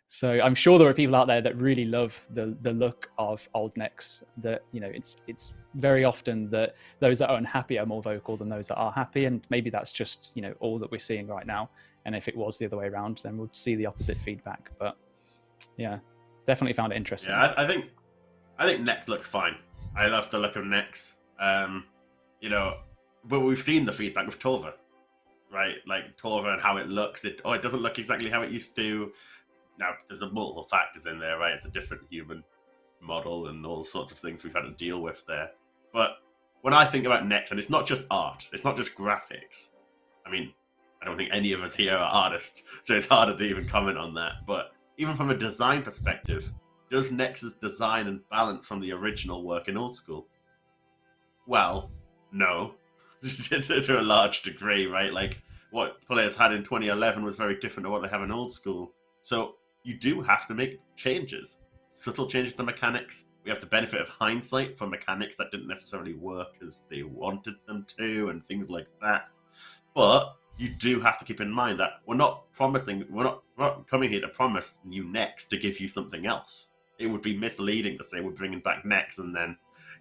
So I'm sure there are people out there that really love the look of old Nex. That, you know, it's very often that those that are unhappy are more vocal than those that are happy, and maybe that's just, you know, all that we're seeing right now. And if it was the other way around, then we'd see the opposite feedback. But yeah, definitely found it interesting. Yeah, I think Nex looks fine. I love the look of Nex. You know, but we've seen the feedback with Torva, right? Like Torva and how it looks. It doesn't look exactly how it used to. Now, there's multiple factors in there, right? It's a different human model and all sorts of things we've had to deal with there. But when I think about Nex, and it's not just art, it's not just graphics. I mean, I don't think any of us here are artists, so it's harder to even comment on that. But even from a design perspective, does Nex's design and balance from the original work in old school? Well, no, to a large degree, right? Like what players had in 2011 was very different to what they have in old school. So you do have to make changes, subtle changes to mechanics. We have the benefit of hindsight for mechanics that didn't necessarily work as they wanted them to, and things like that. But you do have to keep in mind that we're not coming here to promise new Nex to give you something else. It would be misleading to say we're bringing back Nex and then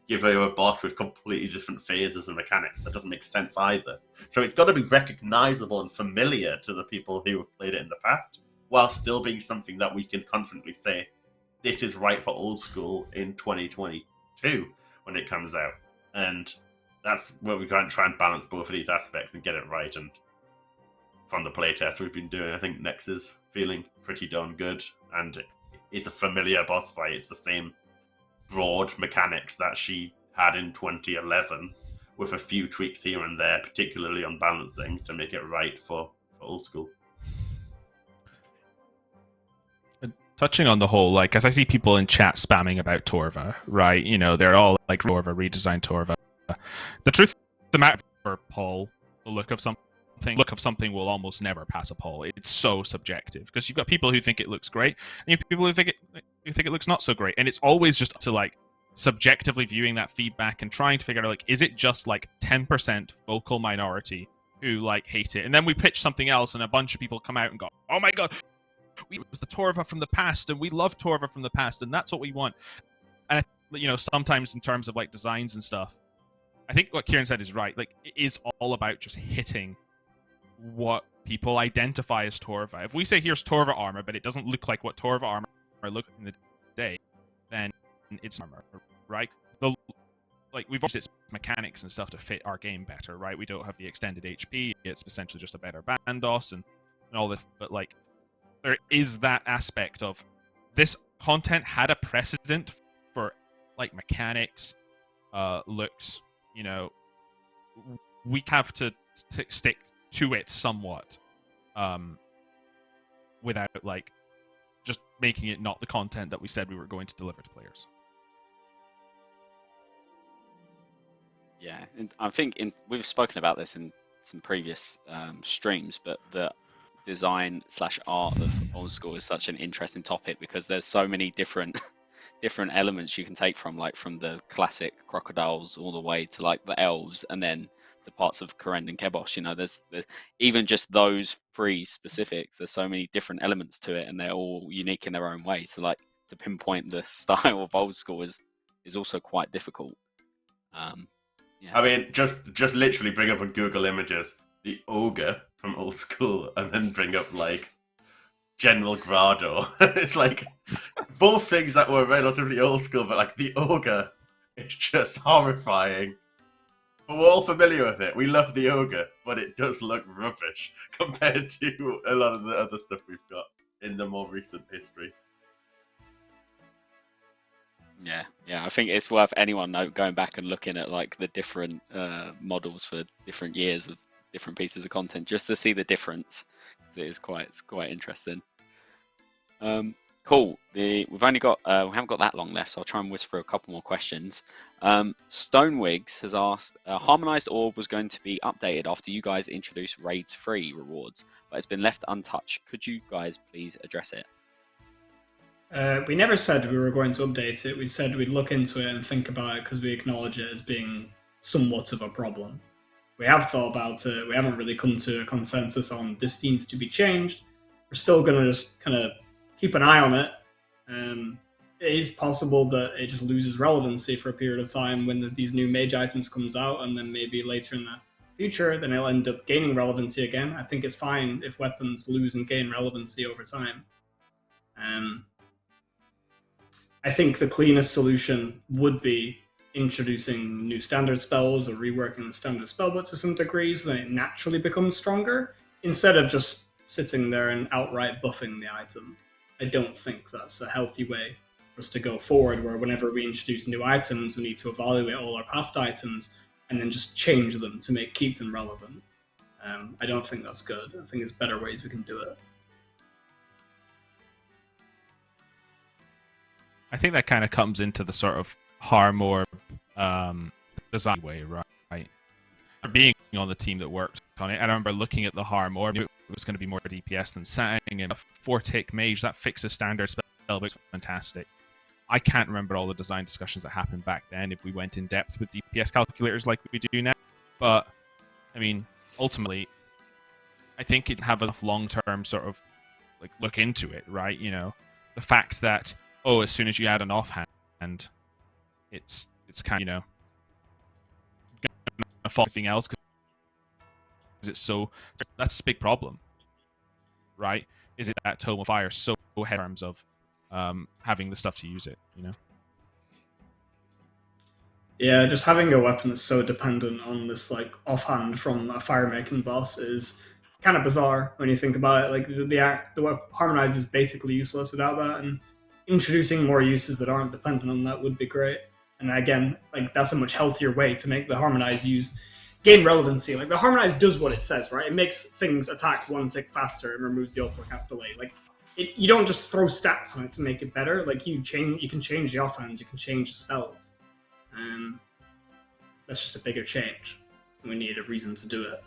give you a boss with completely different phases and mechanics. That doesn't make sense either. So it's got to be recognizable and familiar to the people who have played it in the past, while still being something that we can confidently say, this is right for old school in 2022 when it comes out. And that's where we're going to try and balance both of these aspects and get it right. And from the playtest we've been doing, I think Nex is feeling pretty darn good. And it's a familiar boss fight. It's the same broad mechanics that she had in 2011 with a few tweaks here and there, particularly on balancing to make it right for old school. Touching on the whole, like, as I see people in chat spamming about Torva, right? You know, they're all like Torva, redesigned Torva. The truth of the matter, Paul, the look of something will almost never pass a poll. It's so subjective because you've got people who think it looks great, and you have people who think it looks not so great, and it's always just to like subjectively viewing that feedback and trying to figure out like, is it just like 10% vocal minority who like hate it, and then we pitch something else, and a bunch of people come out and go, oh my god, it was the Torva from the past, and we love Torva from the past, and that's what we want. And you know, sometimes in terms of like designs and stuff, I think what Kieren said is right. Like, it is all about just hitting what people identify as Torva. If we say here's Torva armor, but it doesn't look like what Torva armor looked in the day, then it's armor, right? We've used its mechanics and stuff to fit our game better, right? We don't have the extended HP. It's essentially just a better Bandos and all this, but like, there is that aspect of this content had a precedent for like mechanics, looks, you know, we have to stick to it somewhat, without like just making it not the content that we said we were going to deliver to players. Yeah, and I think we've spoken about this in some previous streams, but the design / art of old school is such an interesting topic because there's so many different elements you can take from, like from the classic crocodiles all the way to like the elves, and then the parts of Kieren and Kebosh. You know, there's even just those three specifics. There's so many different elements to it, and they're all unique in their own way. So like to pinpoint the style of old school is also quite difficult. Yeah. I mean, just literally bring up on Google Images the ogre from old school, and then bring up like General Grado. It's like both things that were relatively old school, but like the ogre is just horrifying. But we're all familiar with it. We love the ogre, but it does look rubbish compared to a lot of the other stuff we've got in the more recent history. Yeah. I think it's worth anyone going back and looking at like the different models for different years of different pieces of content just to see the difference, because it's quite interesting. Cool. We've only got we haven't got that long left, so I'll try and whisper through a couple more questions. Stonewigs has asked, Harmonized Orb was going to be updated after you guys introduced raids free rewards, but it's been left untouched. Could you guys please address it? We never said we were going to update it. We said we'd look into it and think about it because we acknowledge it as being somewhat of a problem. We have thought about it. We haven't really come to a consensus on this needs to be changed. We're still going to just kind of keep an eye on it. It is possible that it just loses relevancy for a period of time when these new mage items comes out, and then maybe later in the future, then it'll end up gaining relevancy again. I think it's fine if weapons lose and gain relevancy over time. I think the cleanest solution would be introducing new standard spells or reworking the standard spellbook to some degree so that it naturally becomes stronger, instead of just sitting there and outright buffing the item. I don't think that's a healthy way for us to go forward, where whenever we introduce new items, we need to evaluate all our past items and then just change them to keep them relevant. I don't think that's good. I think there's better ways we can do it. I think that kind of comes into the sort of Harmor design way, right? Being on the team that worked on it, I remember looking at the Harmor, I knew it was going to be more DPS than Sang, and a 4-tick mage, that fixes standard spell, but it's fantastic. I can't remember all the design discussions that happened back then if we went in depth with DPS calculators like we do now, but I mean, ultimately, I think it'd have a long-term sort of like look into it, right? You know, the fact that as soon as you add an offhand, it's kind of, you know, gonna fall everything else because it's so. That's a big problem, right? Is it that Tome of Fire so ahead in terms of having the stuff to use it, you know? Yeah, just having a weapon that's so dependent on this like offhand from a fire-making boss is kind of bizarre when you think about it. Like the Harmonized is basically useless without that, and introducing more uses that aren't dependent on that would be great. And again, like that's a much healthier way to make the Harmonized gain relevancy. Like the Harmonized does what it says, right? It makes things attack 1 tick faster and removes the auto cast delay. Like you don't just throw stats on it to make it better. Like you can change the offhand, you can change the spells. That's just a bigger change. We need a reason to do it.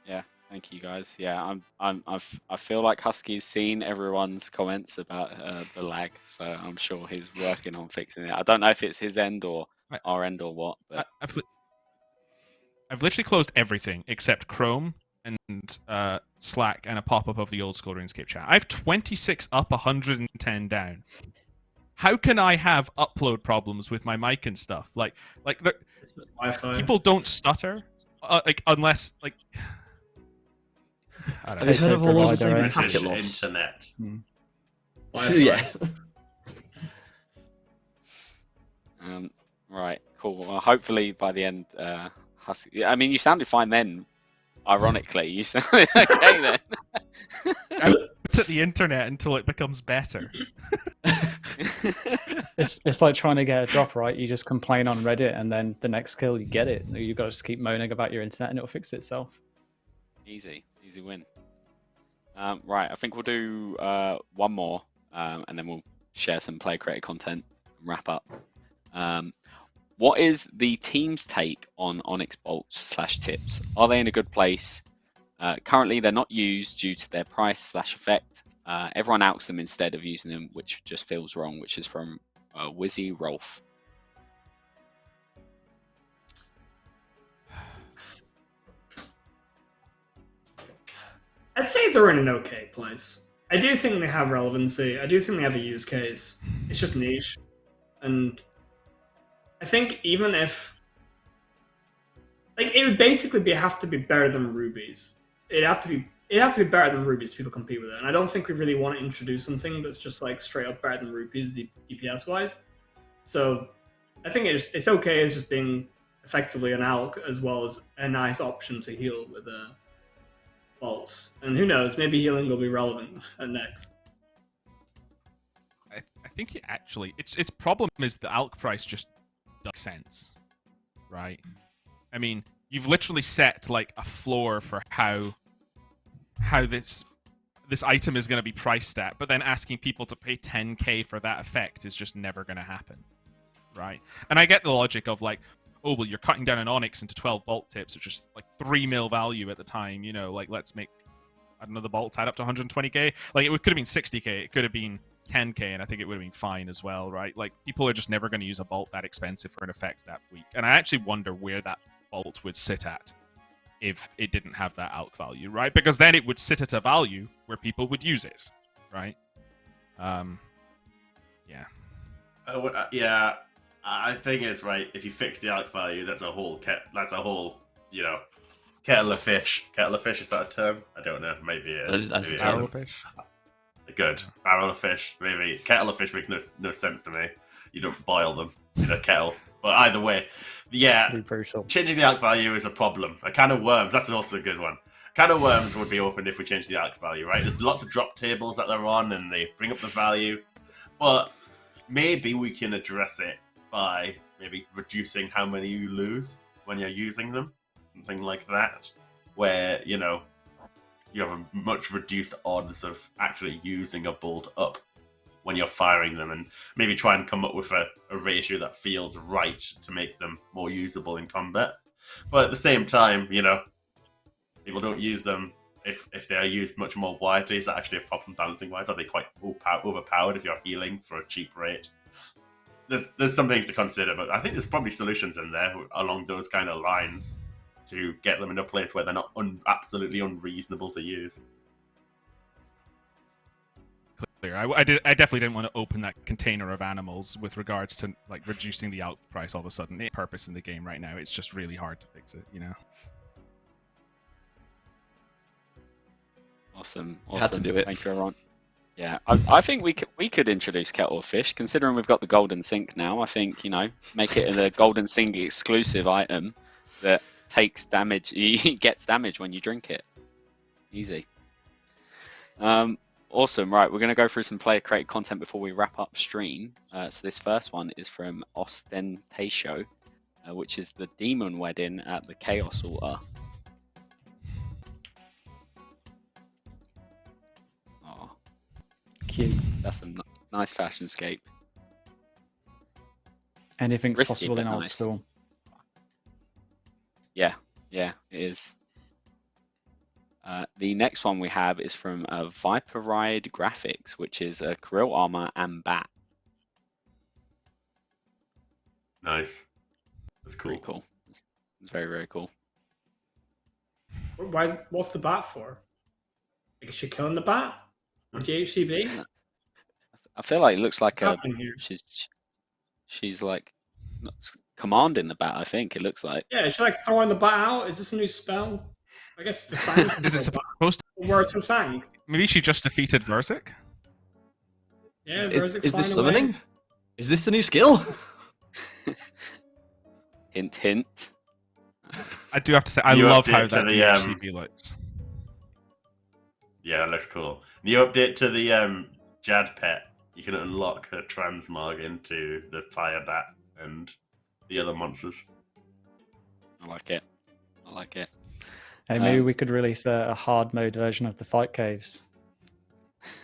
Yeah, thank you guys. Yeah, I feel like Husky's seen everyone's comments about the lag, so I'm sure he's working on fixing it. I don't know if it's his end or our end or what, but I've literally closed everything except Chrome and Slack and a pop-up of the old school RuneScape chat. I have 26 up, 110 down. How can I have upload problems with my mic and stuff? Like people don't stutter, unless like. I don't Have you heard of all those disabled British packet loss? internet. Yeah. Right, cool. Well, hopefully by the end, Husky. I mean, you sounded fine then. Ironically, you sounded okay then. at the internet until it becomes better. It's like trying to get a drop, right? You just complain on Reddit, and then the next kill you get it. You've got to just keep moaning about your internet, and it'll fix itself. Easy win. Right, I think we'll do one more, and then we'll share some player created content and wrap up. What is the team's take on onyx bolts / tips? Are they in a good place? Currently, they're not used due to their price / effect. Everyone outs them instead of using them, which just feels wrong, which is from Wizzy Rolf. I'd say they're in an okay place. I do think they have relevancy. I do think they have a use case. It's just niche. And I think even if... Like, it would basically have to be better than rubies. It'd have to be better than rubies to people compete with it. And I don't think we really want to introduce something that's just like straight up better than rubies DPS wise. So I think it's okay as just being effectively an alch as well as a nice option to heal with bolts. And who knows, maybe healing will be relevant at Nex. I think it actually its problem is the alch price just doesn't make sense, right? I mean, you've literally set like a floor for how this item is going to be priced at, but then asking people to pay 10k for that effect is just never going to happen, right? And I get the logic of like, oh well, you're cutting down an onyx into 12 bolt tips, which is like 3 mil value at the time, you know, like let's make, I don't know, the bolts add up to 120k. Like it could have been 60k, it could have been 10k, and I think it would have been fine as well, right? Like people are just never going to use a bolt that expensive for an effect that weak, and I actually wonder where that bolt would sit at if it didn't have that alch value, right? Because then it would sit at a value where people would use it, right? Yeah. Yeah. I think it's right. If you fix the alch value, that's a whole you know, kettle of fish. Kettle of fish, is that a term? I don't know. Maybe it is. That's Maybe a it term. isn't. Fish. Good. Barrel of fish. Maybe kettle of fish makes no sense to me. You don't boil them in a kettle. But either way, yeah, Pretty brutal. changing the alch value is a problem. A can of worms, that's also a good one. A can of worms would be opened if we changed the alch value, right? There's lots of drop tables that they're on, and they bring up the value. But maybe we can address it by maybe reducing how many you lose when you're using them. Something like that. Where, you know, you have a much reduced odds of actually using a bolt up when you're firing them, and maybe try and come up with a ratio that feels right to make them more usable in combat. But at the same time, you know, people don't use them if they are used much more widely. Is that actually a problem balancing wise? Are they quite overpowered if you're healing for a cheap rate? There's some things to consider, but I think there's probably solutions in there along those kind of lines to get them in a place where they're not absolutely unreasonable to use. Clear. I definitely didn't want to open that container of animals with regards to like reducing the alch price all of a sudden. It's purpose in the game right now. It's just really hard to fix it, you know. Awesome. Had to do it. Thank you, everyone. Yeah, I think we could introduce kettle of fish, considering we've got the golden sink now. I think, you know, make it a golden sink exclusive item that takes damage, gets damage when you drink it. Easy. Awesome. Right, we're going to go through some player created content before we wrap up stream. So this first one is from Ostentatio, which is the demon wedding at the Chaos Altar. Oh, Cute. that's a nice fashion scape. Anything's Risky, possible in but old nice. school. Yeah, it is. The next one we have is from Viper Ride Graphics, which is a Krill armor and bat. Nice. That's cool. Pretty cool. It's very, very cool. What's the bat for? Like, is she killing the bat? GHCB? I feel like it looks like What's happening here? she's like commanding the bat. I think it looks like. Yeah, is she like throwing the bat out? Is this a new spell? I guess the sang. Is it supposed to? Words were sang. Maybe she just defeated Verzik? Yeah, Is this flying summoning? away. Is this the new skill? Hint, hint. I do have to say, I You love update how to that the, DHCP looks. Yeah, that looks cool. New update to the Jad pet. You can unlock her transmog into the fire bat and the other monsters. I like it. I like it. Hey, maybe we could release a hard mode version of the fight caves.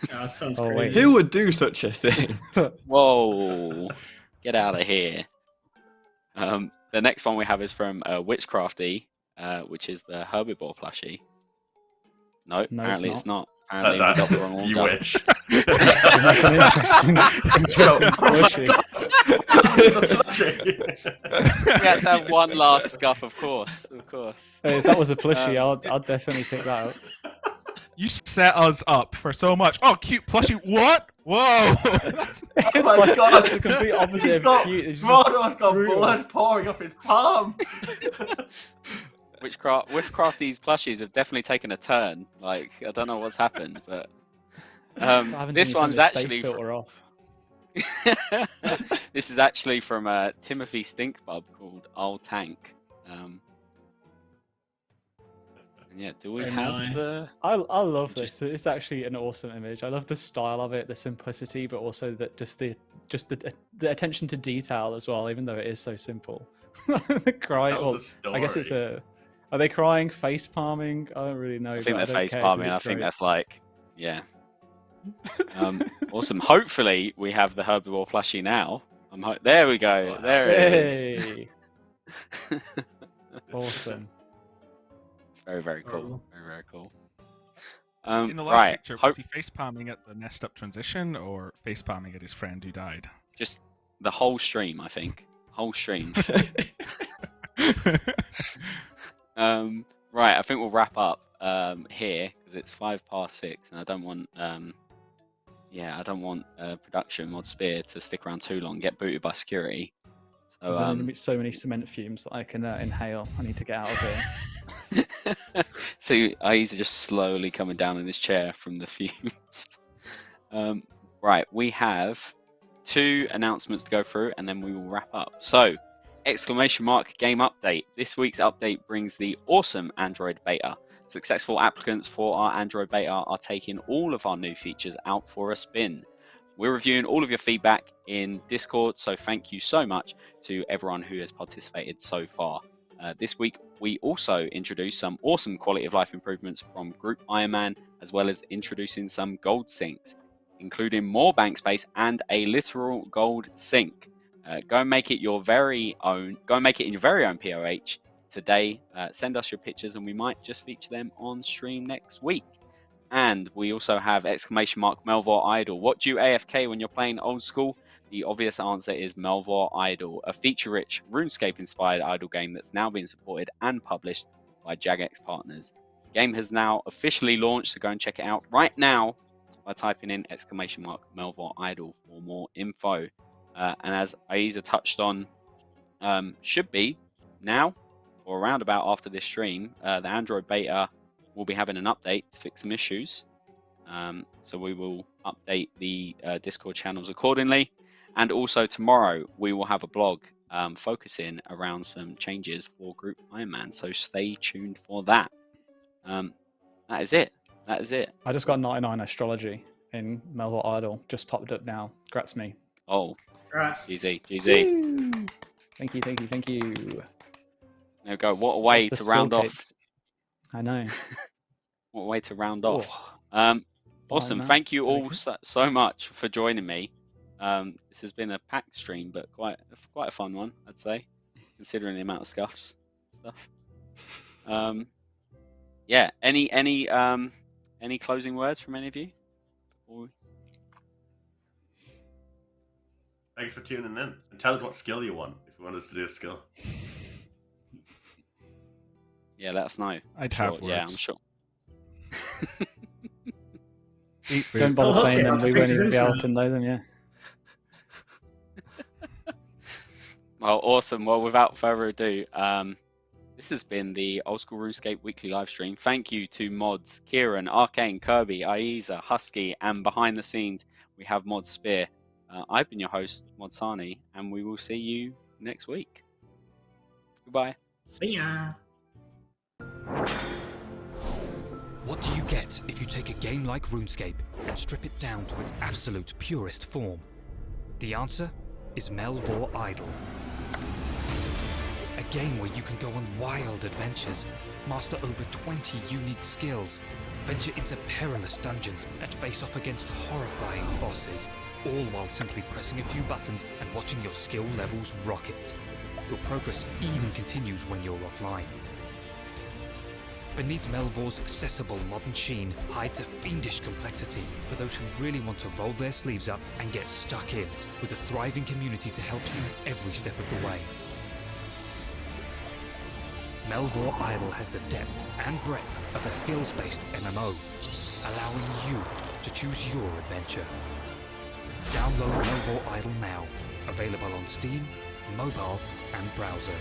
Yeah, that sounds Oh, crazy. wait. Who would do such a thing? Whoa! Get out of here. The next one we have is from Witchcrafty, which is the herbivore plushie. No, No, apparently it's it's not. Apparently we That- got the wrong you order. wish. That's an interesting plushie. We had to have one last scuff, of course. Of course. Hey, if that was a plushie, I'd definitely pick that up. You set us up for so much. Oh, cute plushie. What? Whoa! It's my like, God. it's the complete opposite He's of got, cute. It's just Mordor's got brutal. blood pouring off his palm. Witchcrafty's plushies have definitely taken a turn. Like, I don't know what's happened, but I haven't this seen you one's turn the safe actually filter off. this is actually from Timothy Stinkbub called Old Tank. And yeah, do we Very have nice. the? I love this. It's actually an awesome image. I love the style of it, the simplicity, but also that just the attention to detail as well. Even though it is so simple, the cry. Tells Well, a story. I guess it's a. Are they crying, face palming? I don't really know. I think but they're don't face care 'cause palming. I it's think great. that's like, yeah. Awesome. Hopefully we have the herbivore plushie now. There we go. There it is. Hey, awesome. Very, very cool. Cool. Very, very cool. In the last Right. picture, was he face palming at the messed up transition or face palming at his friend who died? Just the whole stream, I think. Whole stream. Right. I think we'll wrap up here because it's 6:05, and I don't want I don't want production Mod Spear to stick around too long, get booted by security. So There's only so many cement fumes that I can inhale. I need to get out of here. so Ayiza just slowly coming down in his chair from the fumes. Right, we have 2 announcements to go through, and then we will wrap up. So, ! Game update. This week's update brings the awesome Android beta. Successful applicants for our Android beta are taking all of our new features out for a spin. We're reviewing all of your feedback in Discord, so thank you so much to everyone who has participated so far. This week, we also introduced some awesome quality of life improvements from Group Ironman, as well as introducing some gold sinks, including more bank space and a literal gold sink. Go and make it your very own. Go and make it in your very own POH today. Send us your pictures, and we might just feature them on stream next week. And we also have ! Melvor Idol. What do you AFK when you're playing old school? The obvious answer is Melvor Idol, a feature-rich RuneScape-inspired idle game that's now being supported and published by Jagex partners. The game has now officially launched, so go and check it out right now by typing in ! Melvor Idol for more info. And as Ayiza touched on, should be now or around about after this stream, the Android beta will be having an update to fix some issues. So we will update the Discord channels accordingly. And also tomorrow we will have a blog focusing around some changes for Group Ironman. So stay tuned for that. That is it. That is it. I just got 99 astrology in Melvor Idol. Just popped up now. Congrats me. Oh, Congrats. GZ, GZ. Woo! Thank you, thank you, thank you. There we go. What a way That's to the round skill off. cape. I know. What a way to round off. Oh, Awesome. man. Thank you all Okay. so much for joining me. This has been a packed stream, but quite a fun one, I'd say, considering the amount of stuff. Yeah. Any closing words from any of you? Thanks for tuning in. And tell us what skill you want if you want us to do a skill. Yeah, let us know. I'd Sure, have yeah, I'm words. sure. Eat food. Don't bother Oh, saying okay, them. that's We a won't fixed even be able instrument. to know them, yeah. Well, awesome. Well, without further ado, this has been the Old School RuneScape weekly live stream. Thank you to Mods, Kieren, Arcane, Kirby, Ayiza, Husky, and behind the scenes, we have Mods Spear. I've been your host, Mods Sarnie, and we will see you next week. Goodbye. See ya. What do you get if you take a game like RuneScape and strip it down to its absolute purest form? The answer is Melvor Idle. A game where you can go on wild adventures, master over 20 unique skills, venture into perilous dungeons and face off against horrifying bosses, all while simply pressing a few buttons and watching your skill levels rocket. Your progress even continues when you're offline. Beneath Melvor's accessible modern sheen hides a fiendish complexity for those who really want to roll their sleeves up and get stuck in, with a thriving community to help you every step of the way. Melvor Idle has the depth and breadth of a skills-based MMO, allowing you to choose your adventure. Download Melvor Idle now, available on Steam, mobile and browser.